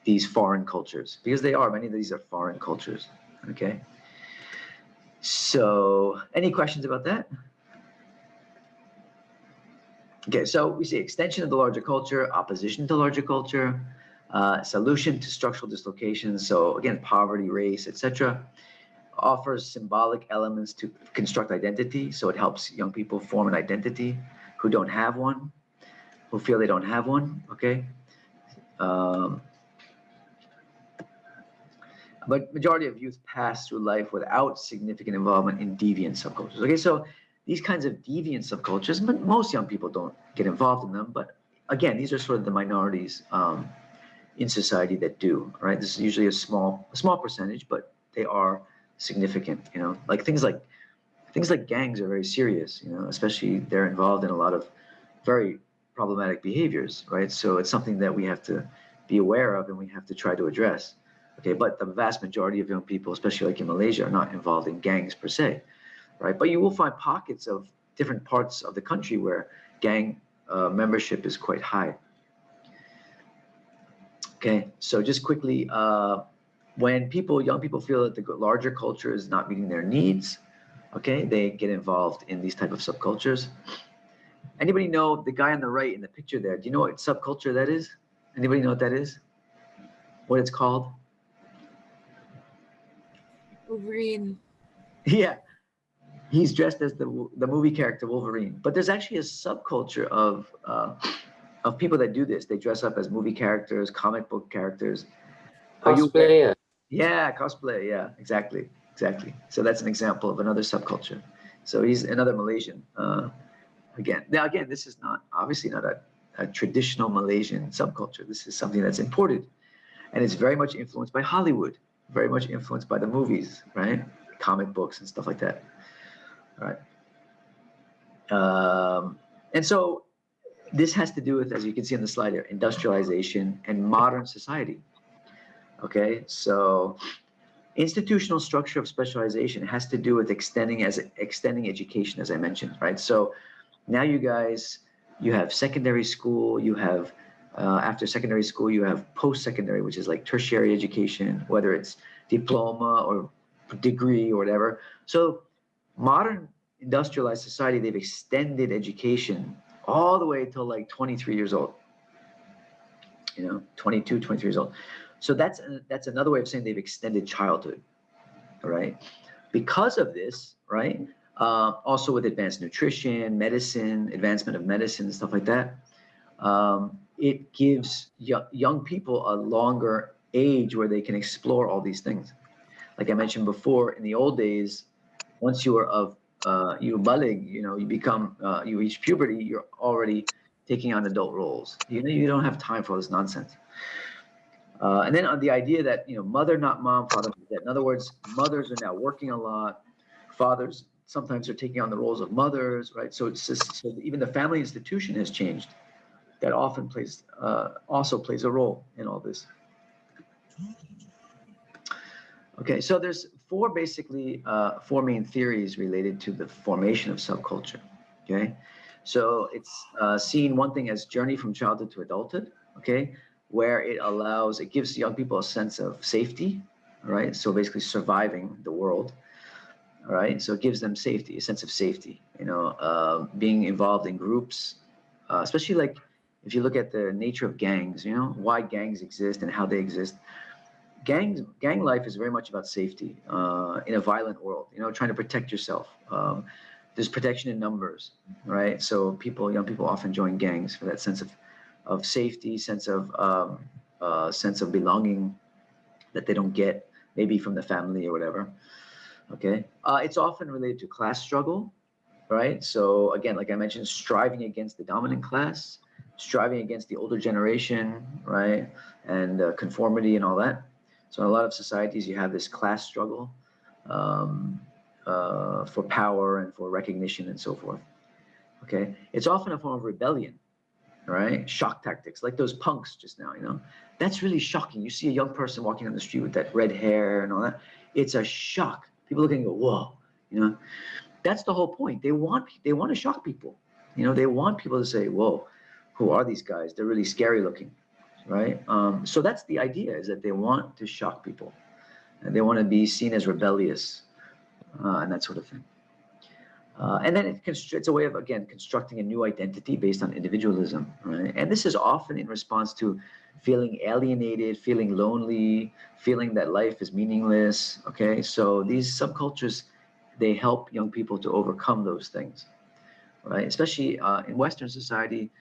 these foreign cultures, because they are, many of these are foreign cultures. Okay, so any questions about that? Okay, so we see extension of the larger culture, opposition to larger culture, solution to structural dislocations. So again, poverty, race, etc. Offers symbolic elements to construct identity. So it helps young people form an identity who don't have one, who feel they don't have one. Okay. But majority of youth pass through life without significant involvement in deviant subcultures. Okay, so these kinds of deviant subcultures, most young people don't get involved in them, but again, these are sort of the minorities in society that do, right? This is usually a small percentage, but they are significant, like things like gangs are very serious, especially they're involved in a lot of very problematic behaviors, right? So it's something that we have to be aware of and we have to try to address. Okay, but the vast majority of young people, especially like in Malaysia, are not involved in gangs per se, right? But you will find pockets of different parts of the country where gang membership is quite high. Okay, so just quickly, when young people feel that the larger culture is not meeting their needs, okay, they get involved in these type of subcultures. Anybody know the guy on the right in the picture there? Do you know what subculture that is? Anybody know what that is? What it's called? Wolverine. Yeah, he's dressed as the movie character Wolverine. But there's actually a subculture of people that do this. They dress up as movie characters, comic book characters. Cosplayer. Yeah, cosplay. Yeah, exactly. So that's an example of another subculture. So he's another Malaysian. Again, this is obviously not a traditional Malaysian subculture. This is something that's imported, and it's very much influenced by Hollywood, very much influenced by the movies, right? Comic books and stuff like that. All right. And so this has to do with, as you can see on the slide here, industrialization and modern society. Okay, so institutional structure of specialization has to do with extending education, as I mentioned, right? So now you have secondary school, you have after secondary school, you have post-secondary, which is like tertiary education, whether it's diploma or degree or whatever. So modern industrialized society, they've extended education all the way till like 23 years old, 22, 23 years old. So that's another way of saying they've extended childhood, all right? Because of this, right? Also with advanced nutrition, medicine, advancement of medicine, stuff like that, it gives young people a longer age where they can explore all these things. Like I mentioned before, in the old days, once you are you balig, you become, you reach puberty, you're already taking on adult roles. You don't have time for all this nonsense. And then on the idea that, mother, not mom, father, not dad. In other words, mothers are now working a lot. Fathers sometimes are taking on the roles of mothers, right? So it's just, so even the family institution has changed. That often also plays a role in all this. Okay, so there's four main theories related to the formation of subculture. Okay, so it's seen one thing as journey from childhood to adulthood. Okay, where it gives young people a sense of safety. All right, so basically surviving the world. All right, so it gives them safety, a sense of safety. Being involved in groups, especially like if you look at the nature of gangs, why gangs exist and how they exist. Gang life is very much about safety in a violent world. Trying to protect yourself. There's protection in numbers, right? So young people often join gangs for that sense of safety, sense of belonging that they don't get maybe from the family or whatever. Okay, it's often related to class struggle, right? So again, like I mentioned, striving against the dominant class, striving against the older generation, right? And conformity and all that. So in a lot of societies, you have this class struggle for power and for recognition and so forth. Okay, it's often a form of rebellion, right? Shock tactics, like those punks just now, that's really shocking. You see a young person walking down the street with that red hair and all that. It's a shock. People look and go, whoa, that's the whole point. They want to shock people. They want people to say, whoa, who are these guys? They're really scary looking, right? So that's the idea, is that they want to shock people and they want to be seen as rebellious and that sort of thing. And then it's a way of, again, constructing a new identity based on individualism, right? And this is often in response to feeling alienated, feeling lonely, feeling that life is meaningless, okay? So these subcultures, they help young people to overcome those things, right? Especially in Western society,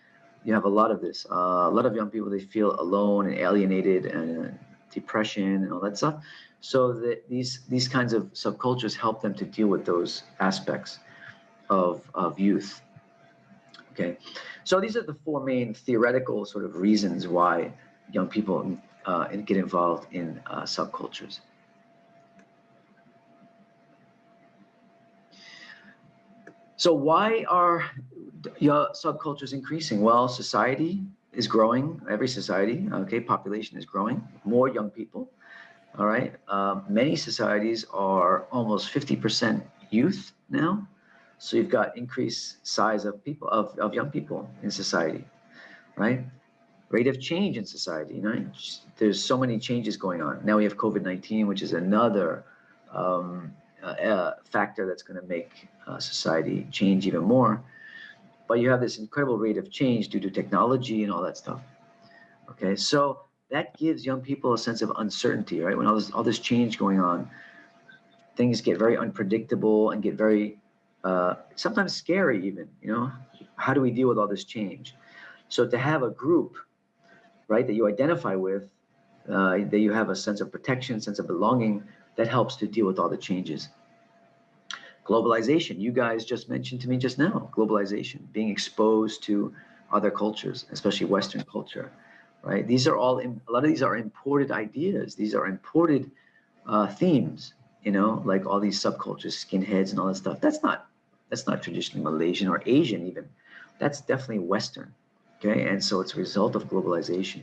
you have a lot of this. A lot of young people, they feel alone and alienated and depression and all that stuff. So these kinds of subcultures help them to deal with those aspects of youth. Okay, so these are the four main theoretical sort of reasons why young people get involved in subcultures. So why are subcultures increasing? Well, society is growing. Every society, okay, population is growing. More young people. All right. Many societies are almost 50% youth now. So you've got increased size of people, of young people in society, right? Rate of change in society, right? There's so many changes going on. Now we have COVID-19, which is another factor that's going to make society change even more. But you have this incredible rate of change due to technology and all that stuff. Okay, so that gives young people a sense of uncertainty, right? When all this change going on, things get very unpredictable and get very sometimes scary even, how do we deal with all this change? So to have a group, right, that you identify with, that you have a sense of protection, sense of belonging, that helps to deal with all the changes. Globalization, you guys just mentioned to me just now, globalization, being exposed to other cultures, especially Western culture, right? These are all, a lot of these are imported ideas. These are imported themes, like all these subcultures, skinheads and all that stuff. That's not traditionally Malaysian or Asian even. That's definitely Western, okay? And so it's a result of globalization,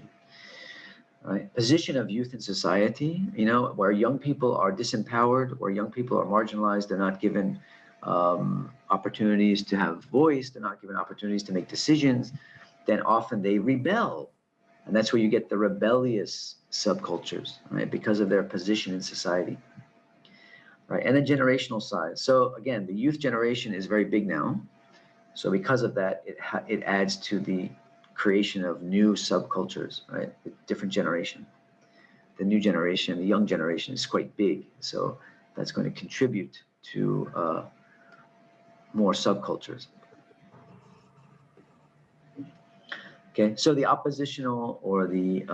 right? Position of youth in society, where young people are disempowered, where young people are marginalized, they're not given opportunities to have voice, they're not given opportunities to make decisions, then often they rebel. And that's where you get the rebellious subcultures, right? Because of their position in society. Right, and then generational size. So again, the youth generation is very big now. So because of that, it adds to the creation of new subcultures, right? With different generation. The new generation, the young generation is quite big. So that's going to contribute to more subcultures. Okay, so the oppositional or the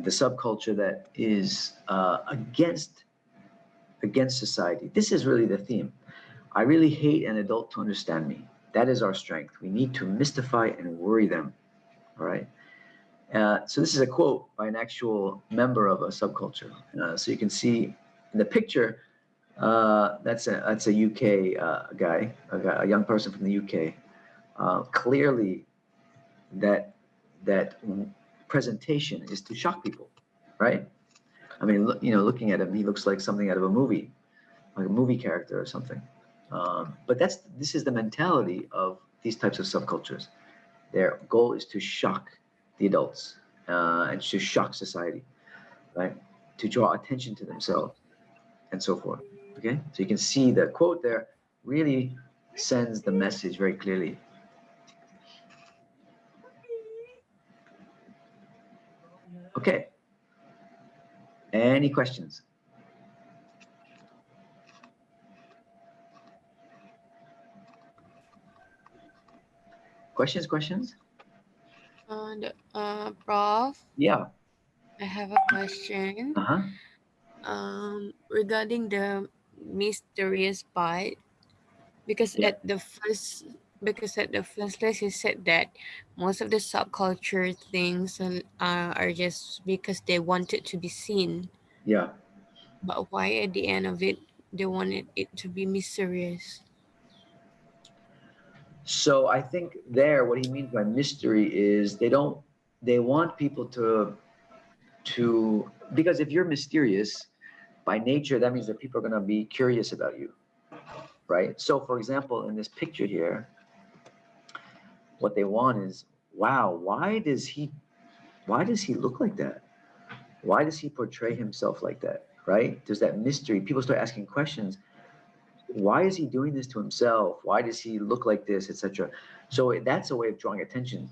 subculture that is against society. This is really the theme. I really hate an adult to understand me. That is our strength. We need to mystify and worry them. All right. So this is a quote by an actual member of a subculture. So you can see in the picture, that's a UK guy, a young person from the UK. Clearly, that presentation is to shock people, right? I mean, looking at him, he looks like something out of a movie, like a movie character or something. But this is the mentality of these types of subcultures. Their goal is to shock the adults and to shock society, right? To draw attention to themselves and so forth. Okay, so you can see the quote there really sends the message very clearly. Okay. Any questions? Questions? Prof, Yeah. I have a question. Uh-huh. Regarding the mysterious part, because Yeah. at the first place you said that most of the subculture things are just because they want it to be seen. Yeah. But why at the end of it they wanted it to be mysterious? So I think there, what he means by mystery is they want people to, because if you're mysterious by nature, that means that people are going to be curious about you, right? So for example, in this picture here, what they want is, wow, why does he look like that? Why does he portray himself like that? Right? There's that mystery. People start asking questions. Why is he doing this to himself? Why does he look like this, etc.? So that's a way of drawing attention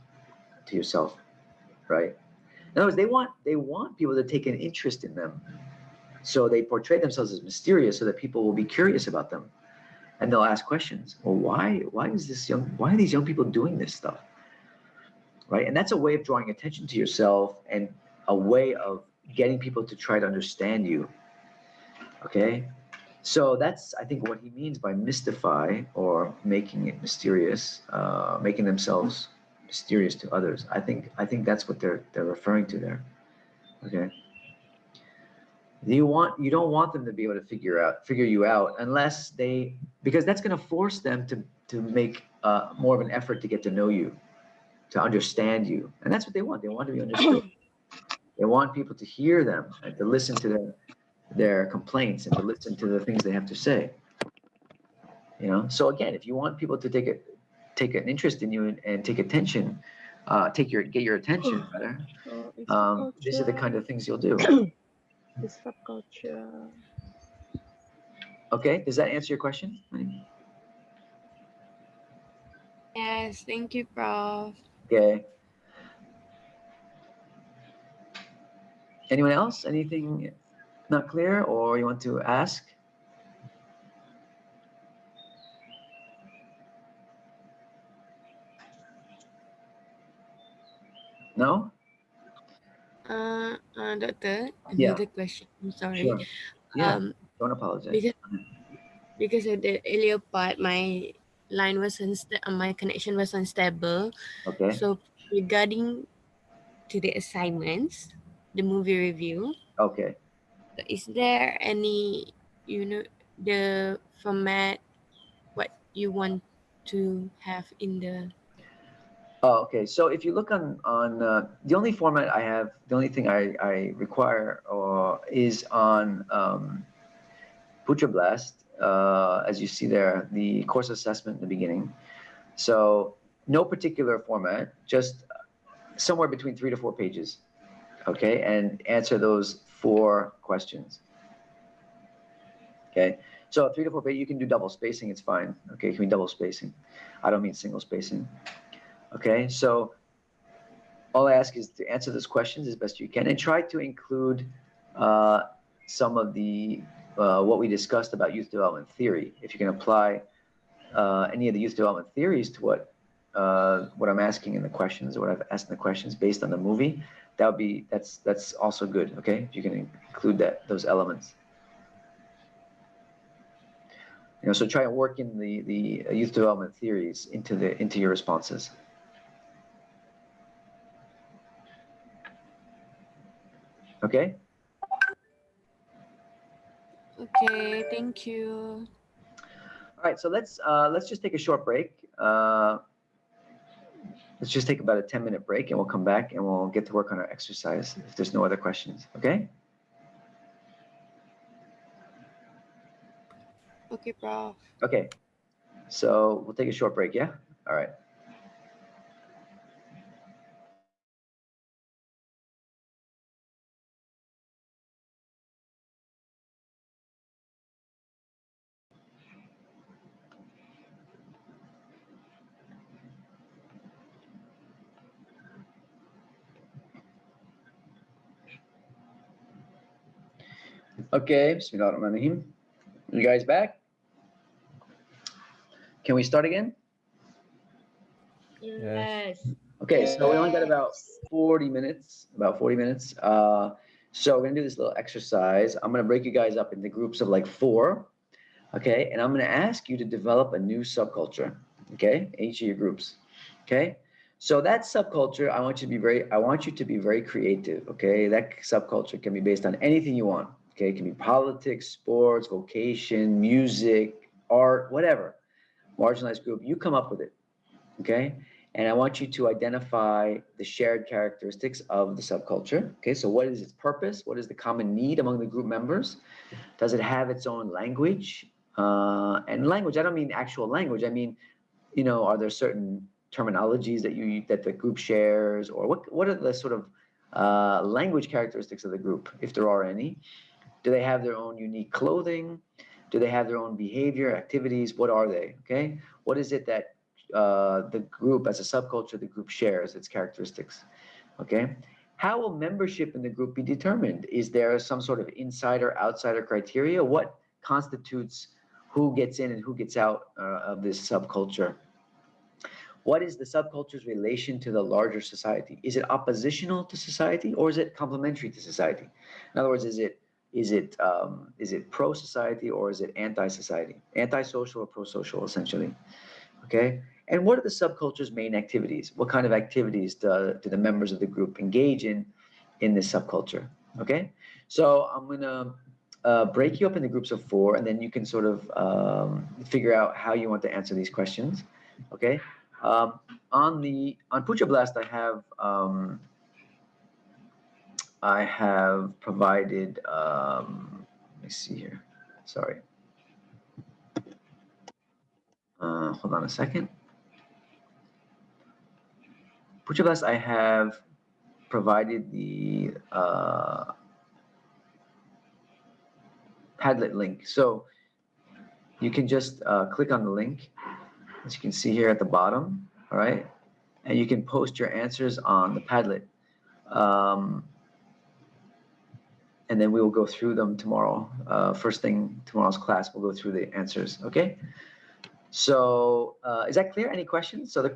to yourself, right? In other words, they want people to take an interest in them. So they portray themselves as mysterious so that people will be curious about them. And they'll ask questions. Well, why are these young people doing this stuff? Right? And that's a way of drawing attention to yourself and a way of getting people to try to understand you. Okay? So that's, I think, what he means by mystify or making it mysterious, making themselves mysterious to others. I think that's what they're referring to there. Okay. You don't want them to be able to figure you out unless because that's going to force them to make more of an effort to get to know you, to understand you, and that's what they want. They want to be understood. They want people to hear them and to listen to their complaints and to listen to the things they have to say. So again, if you want people to take an interest in you and take attention, get your attention rather, It's the these are the kind of things you'll do. It's subculture. Okay, does that answer your question? Yes, thank you, Prof. Okay. Anyone else? Anything not clear, or you want to ask? No? Doctor, Yeah. another question. I'm sorry. Sure. Yeah. Um, Don't apologize. because at the earlier part, my my connection was unstable. Okay. So regarding to the assignments, the movie review, Okay. is there any, the format what you want to have in the? Oh, okay. So if you look on the only format I have, the only thing I require is on Putra Blast, as you see there, the course assessment in the beginning. So no particular format, just somewhere between 3 to 4 pages. Okay, and answer those 4 questions. Okay, so 3 to 4 pages, you can do double spacing, it's fine. Okay, you can be double spacing. I don't mean single spacing. Okay, so all I ask is to answer those questions as best you can and try to include some of the what we discussed about youth development theory. If you can apply any of the youth development theories to what I'm asking in the questions, or what I've asked in the questions based on the movie, that's also good. Okay, if you can include those elements. So try and work in the youth development theories into your responses. Okay. Okay, thank you. All right, so let's just take a short break. Let's just take about a 10-minute break, and we'll come back and we'll get to work on our exercise if there's no other questions. Okay. Okay, Prof. Okay. So we'll take a short break. Yeah. All right. Okay, Bismillahirrahmanirrahim. You guys back? Can we start again? Yes. Okay, so we only got about 40 minutes, so we're gonna do this little exercise. I'm gonna break you guys up into groups of like 4, okay? And I'm gonna ask you to develop a new subculture, okay? Each of your groups, okay? So that subculture, I want you to be very creative, okay? That subculture can be based on anything you want, okay? It can be politics, sports, vocation, music, art, whatever. Marginalized group, you come up with it, okay? And I want you to identify the shared characteristics of the subculture. Okay, so what is its purpose? What is the common need among the group members? Does it have its own language? And language, I don't mean actual language. I mean, are there certain terminologies that the group shares, or what are the sort of language characteristics of the group, if there are any? Do they have their own unique clothing? Do they have their own behavior, activities? What are they? Okay, what is it that the group, as a subculture, the group shares its characteristics? Okay, how will membership in the group be determined? Is there some sort of insider outsider criteria? What constitutes who gets in and who gets out of this subculture? What is the subculture's relation to the larger society? Is it oppositional to society, or is it complementary to society? In other words, is it pro society, or is it anti society, anti-social or pro-social, essentially? Okay, and what are the subculture's main activities? What kind of activities do the members of the group engage in this subculture? Okay, so I'm gonna break you up into groups of 4, and then you can sort of figure out how you want to answer these questions. Okay, on Puja Blast, I have provided. Let me see here. Sorry. Hold on a second. Puja Blast, I have provided the Padlet link. So you can just click on the link, as you can see here at the bottom, all right? And you can post your answers on the Padlet. And then we will go through them tomorrow. First thing, tomorrow's class, we'll go through the answers, okay? So is that clear? Any questions? So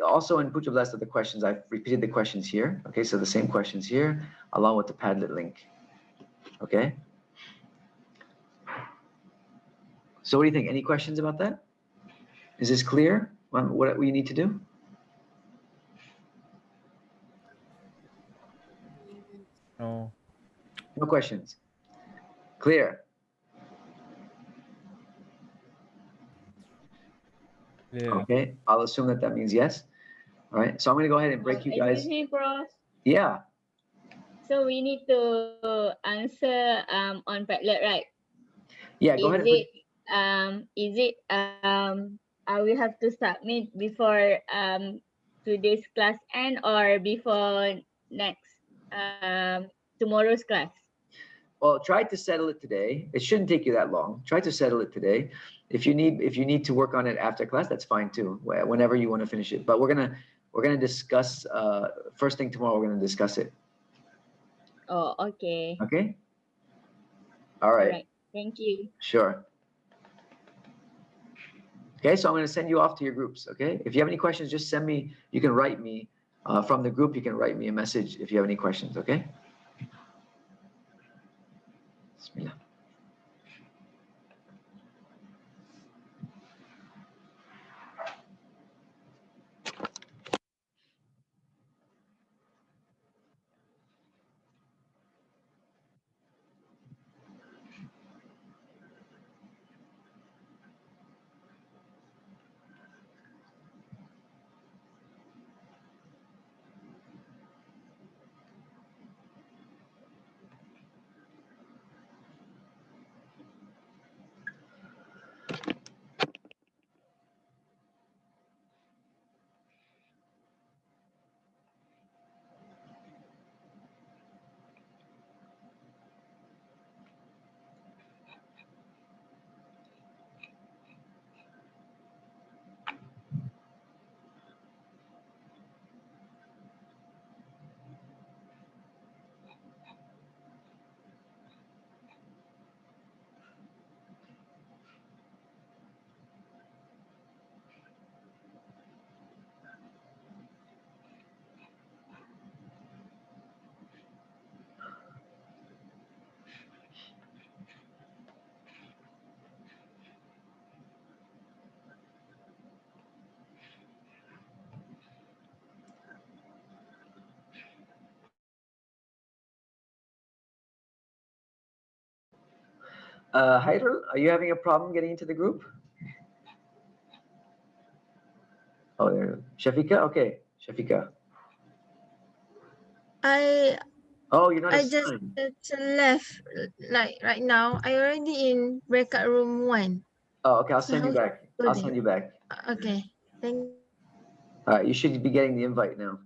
also in Puja Blast, the questions, I've repeated the questions here. Okay, so the same questions here, along with the Padlet link, okay? So what do you think? Any questions about that? Is this clear on what we need to do? No. No questions. Clear. Clear. Okay, I'll assume that means yes. All right, so I'm gonna go ahead and break you guys. Excuse me, Prof. Yeah, So we need to answer on Padlet, right? yeah, go ahead. I will have to submit before today's class end or before next tomorrow's class? Well, try to settle it today. It shouldn't take you that long. Try to settle it today. If you need to work on it after class, that's fine too. Whenever you want to finish it. But we're gonna discuss first thing tomorrow. We're gonna discuss it. Oh, okay. Okay. All right. All right. Thank you. Sure. Okay, so I'm going to send you off to your groups. Okay, if you have any questions, just send me. You can write me from the group. You can write me a message if you have any questions. Okay. Bismillah. Haidrul, are you having a problem getting into the group? Oh, there. Shafika? Okay, Shafika. I Oh, you're not I just assigned. left like right now. I already in breakout room 1. Oh, okay, I'll So send you how back. to I'll do send that? you back. Okay. Thank All right, you should be getting the invite now.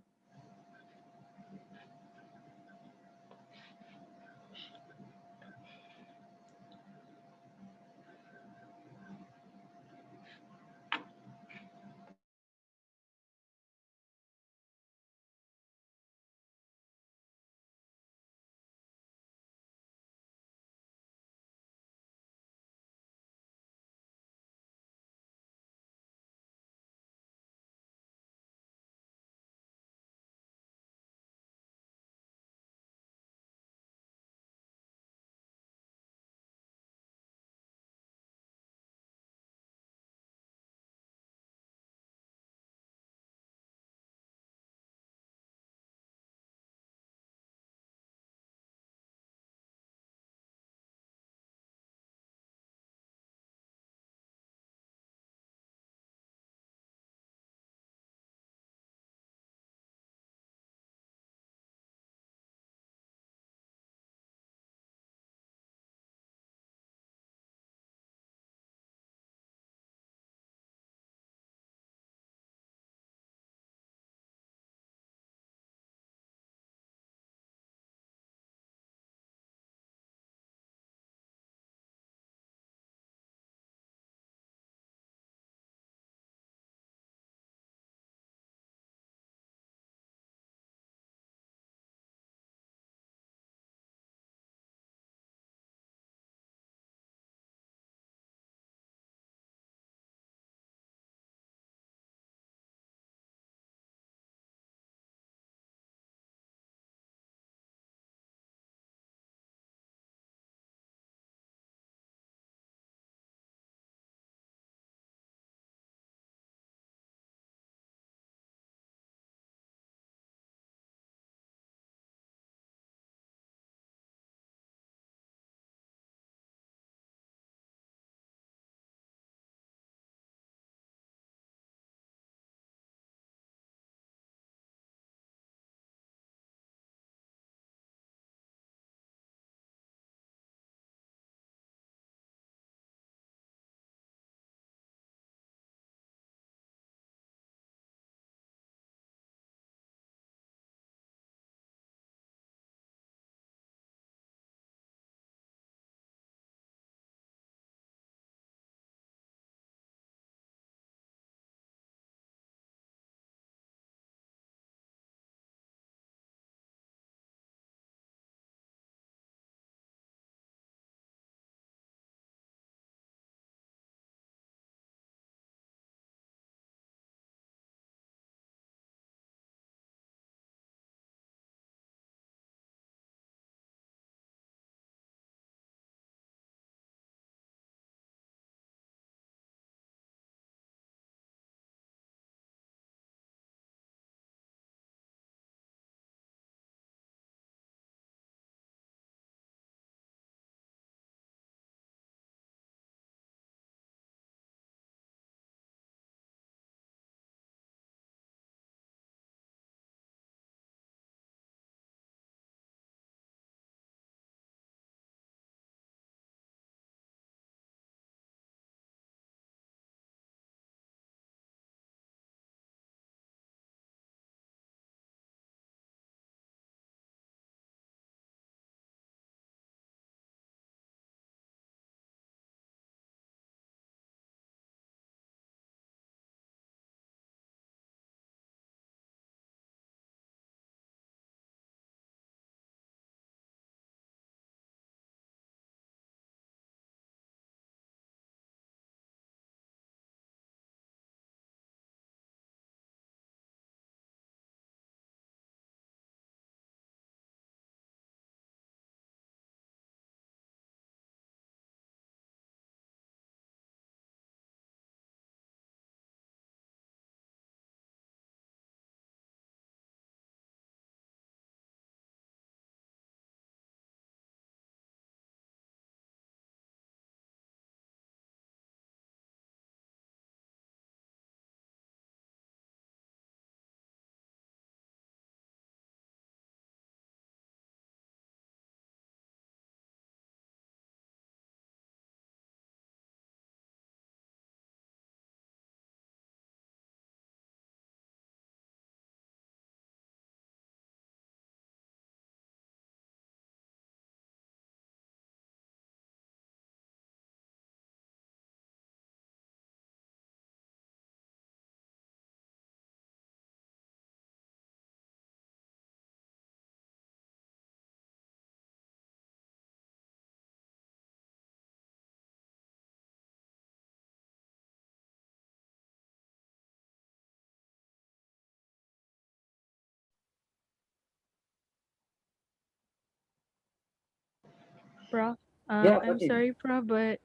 Prof. Yeah, I'm okay. sorry, Prof, but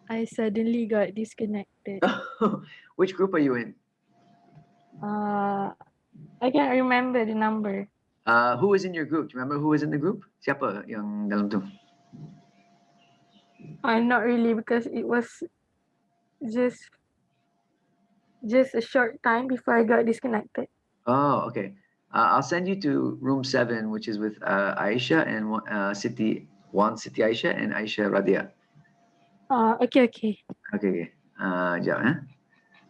I suddenly got disconnected. Which group are you in? I can't remember the number. Who was in your group? Do you remember who was in the group? Siapa yang dalam tu? Not really because it was just a short time before I got disconnected. Oh, okay. I'll send you to room 7, which is with Aisha and Siti Aisha and Aisha Radia. Okay, okay. Okay, okay. Sekejap, eh?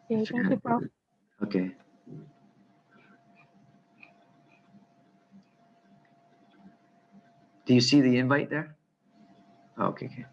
Okay, thank you, Prof. Okay. Do you see the invite there? Oh, okay, okay.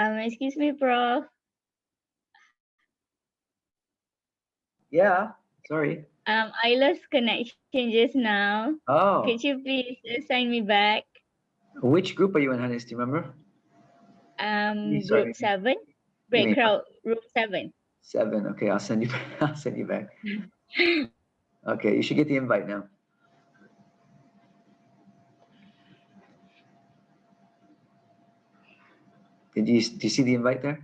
Excuse me, Prof. Yeah, sorry. I lost connection just now. Oh, Could you please assign me back? which group are you in, Hannes? Do you remember? Sorry. Group 7, Give me background room 7. 7. Okay, I'll send you. I'll send you back. Okay, you should get the invite now. Do you see the invite there?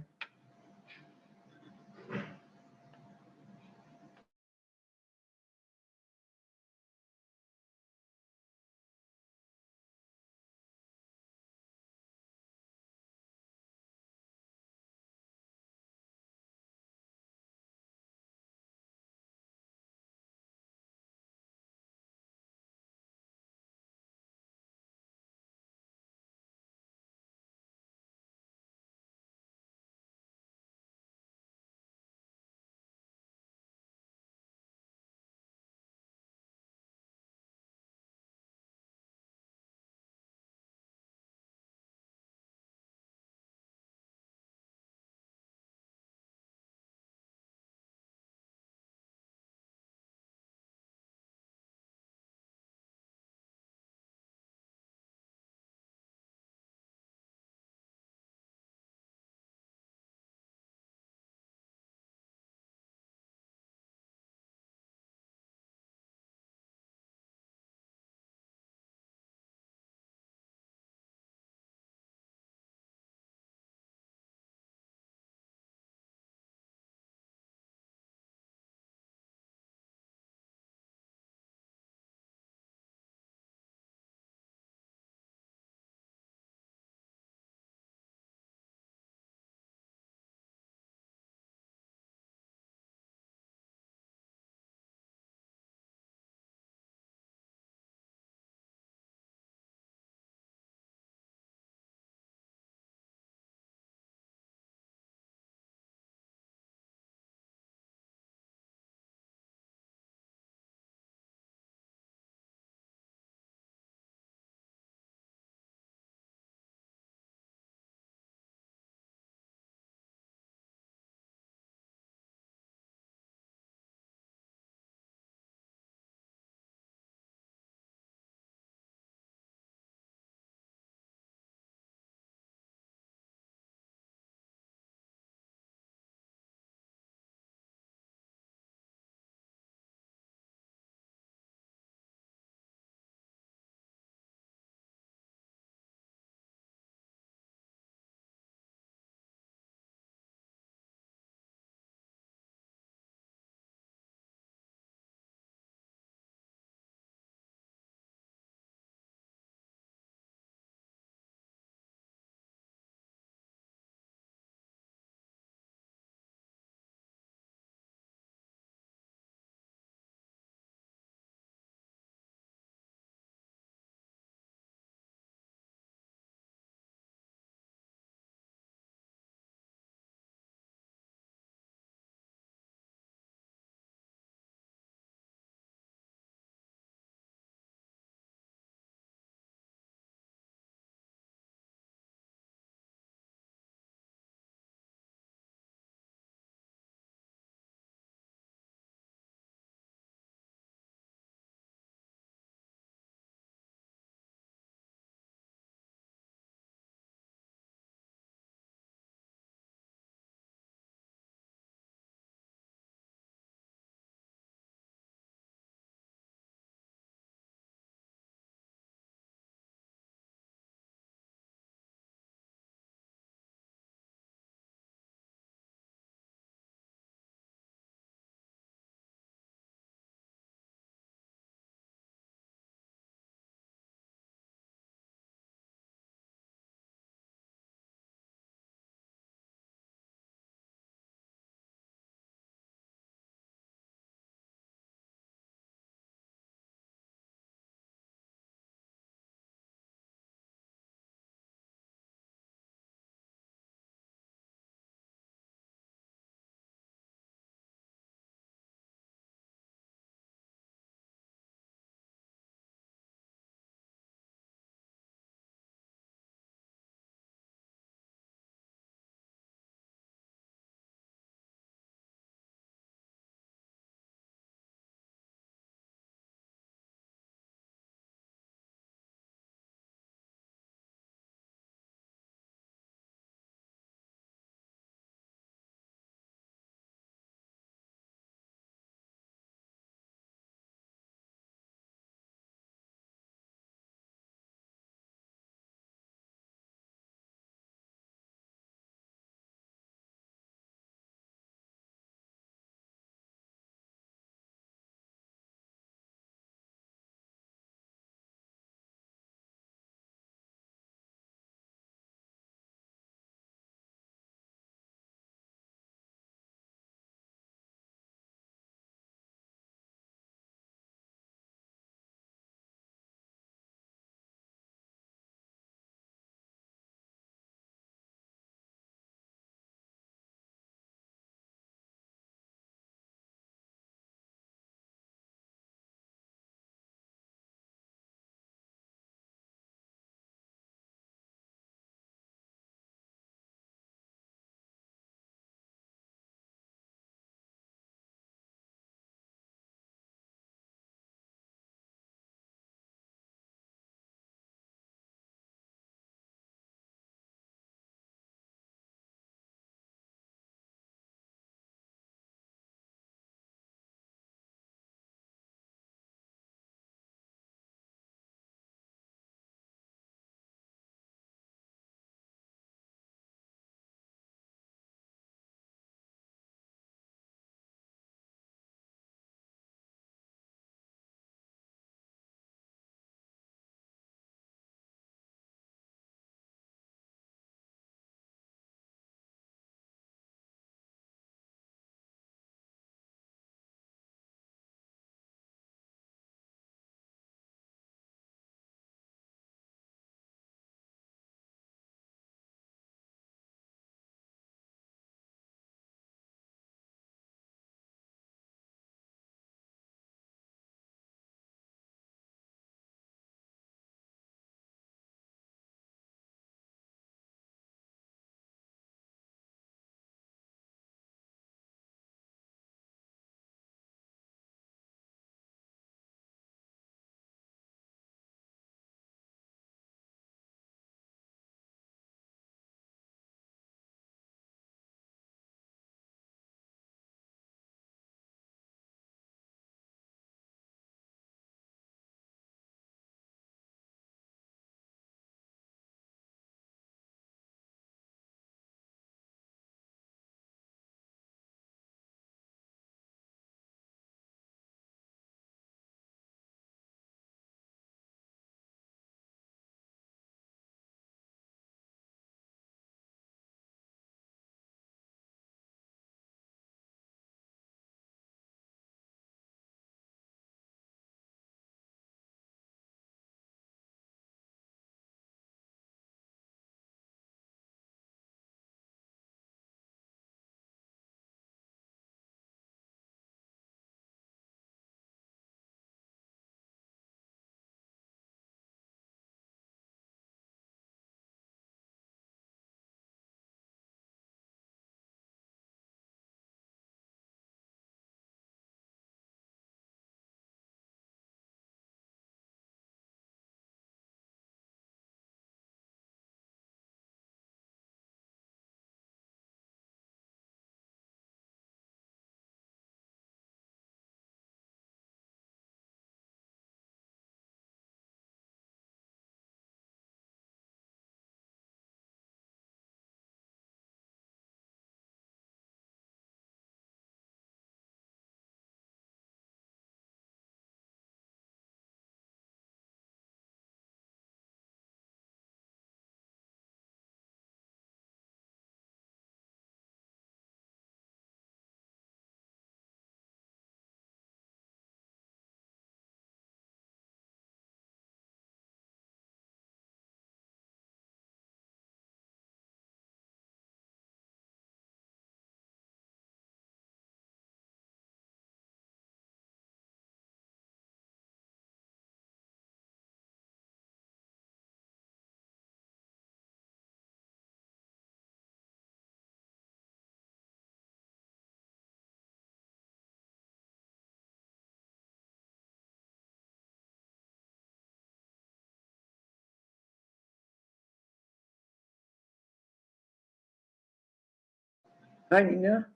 Hi, Nina.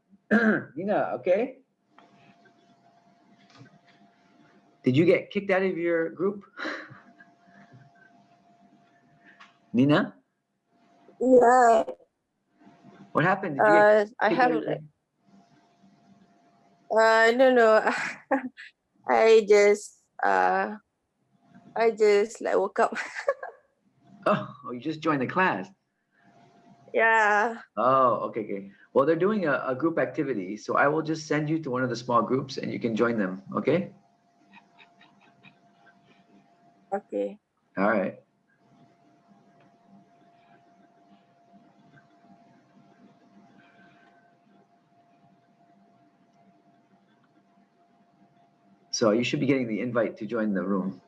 Nina, okay? Did you get kicked out of your group? Nina, Yeah, what happened? Did you get I kicked have out of your like, no, no, I just, I just like woke up. Oh, you just joined the class. Yeah, Oh, okay, okay. Well, they're doing a group activity, so I will just send you to one of the small groups and you can join them, okay? okay. All right. So you should be getting the invite to join the room.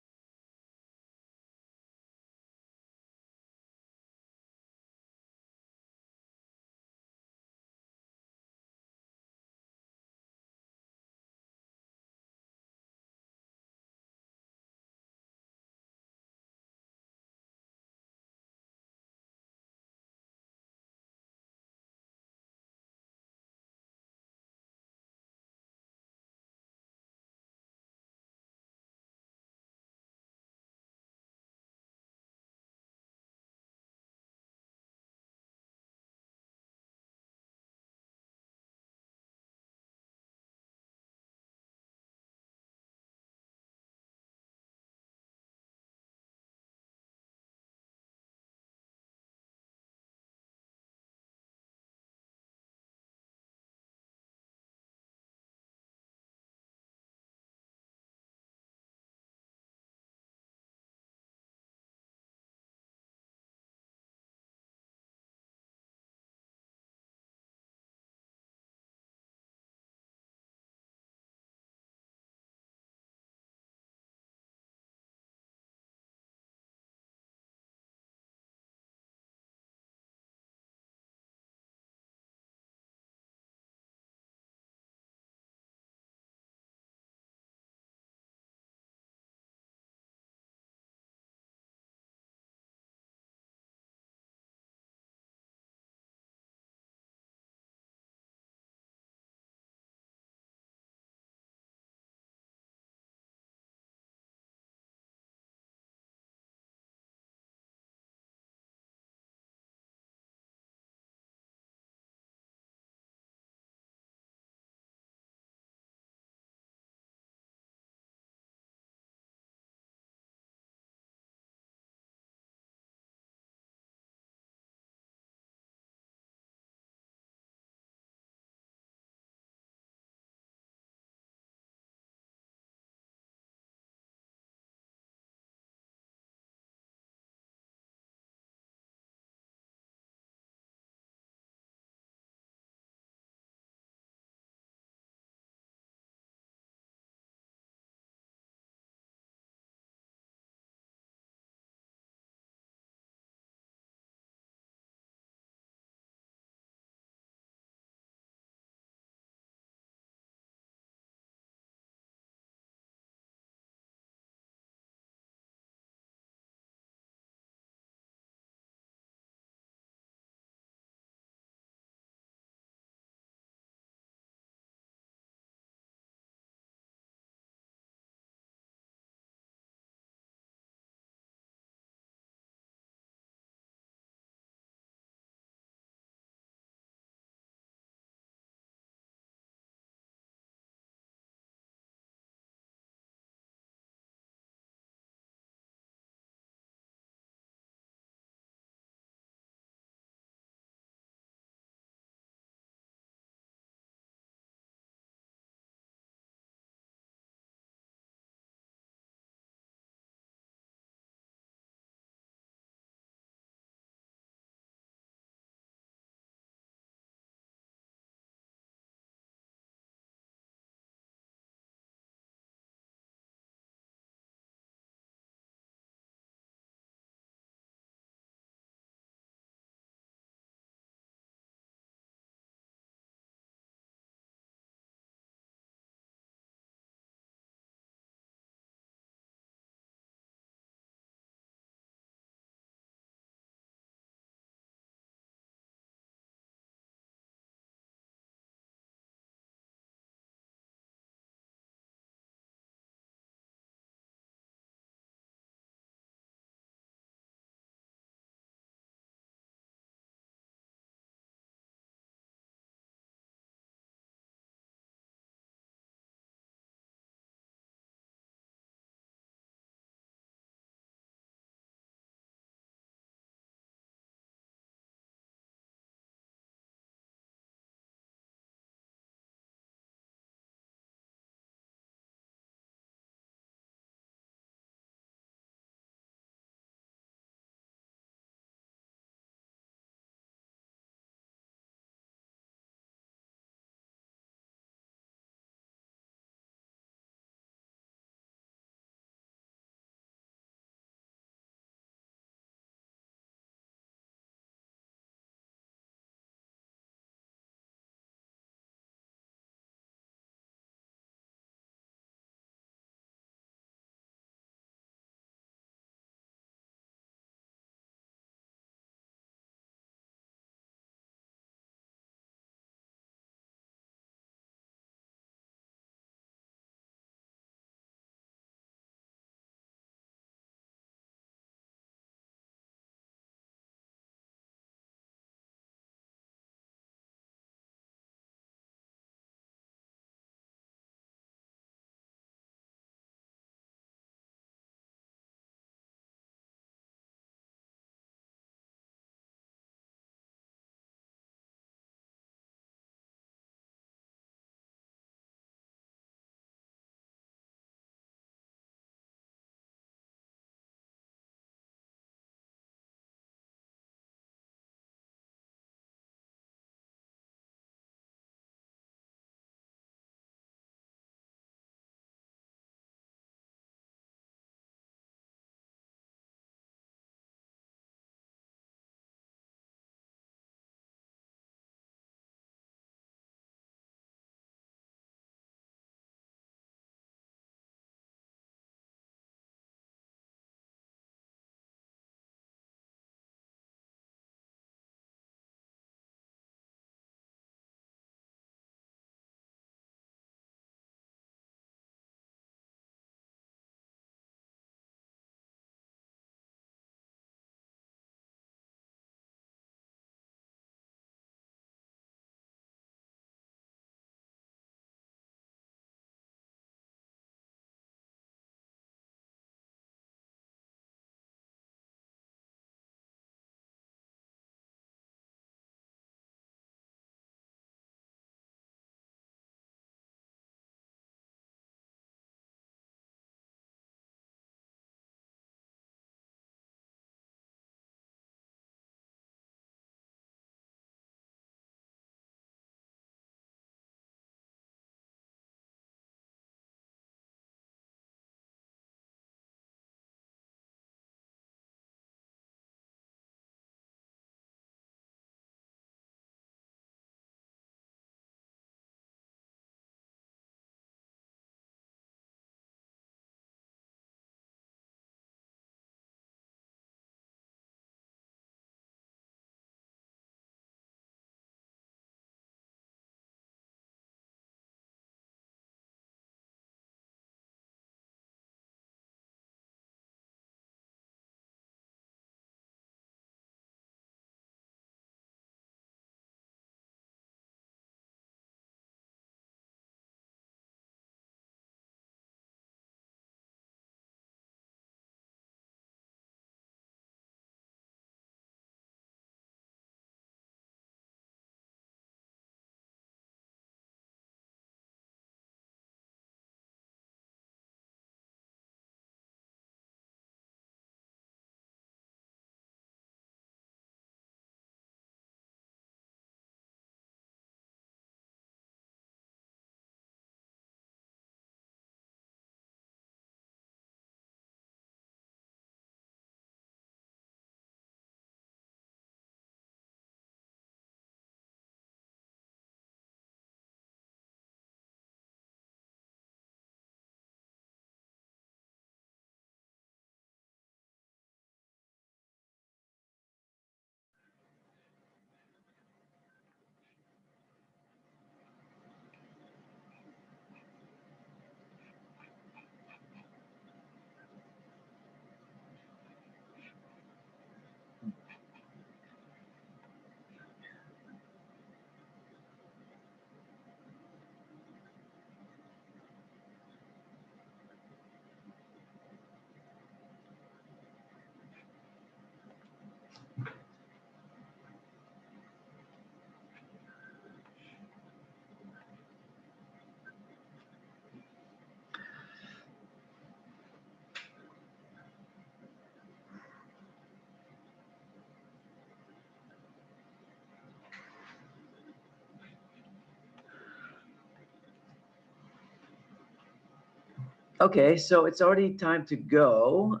Okay, so it's already time to go.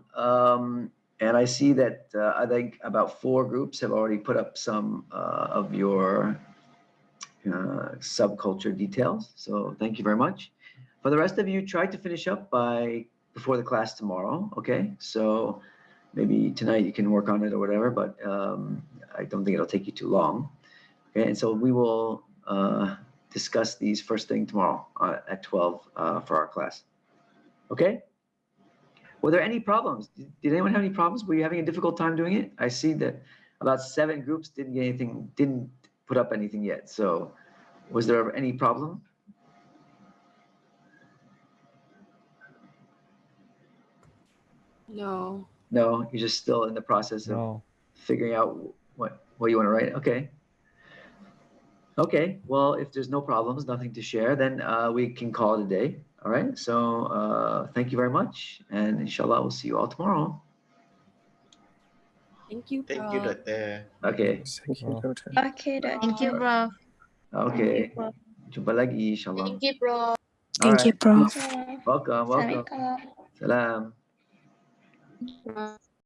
And I see that I think about 4 groups have already put up some of your subculture details. So thank you very much. For the rest of you, try to finish up before the class tomorrow. Okay, so maybe tonight you can work on it or whatever, but I don't think it'll take you too long. Okay, and so we will discuss these first thing tomorrow at 12 for our class. Okay? Were there any problems? Did anyone have any problems? Were you having a difficult time doing it? I see that about 7 groups didn't put up anything yet. So was there any problem? No. No, you're just still in the process of No. figuring out what you want to write. Okay. Okay. Well, if there's no problems, nothing to share, then we can call it a day. All right. So thank you very much. And inshallah, we'll see you all tomorrow. Thank you, Thank you, Prof. Doctor. Okay. Thank you, Oh. Doctor. Okay, Thank you, Prof. Okay. Jumpa lagi, inshallah. Thank you, bro. All Thank you, right. Prof. Welcome. Welcome. Assalamualaikum. Salam. Bye.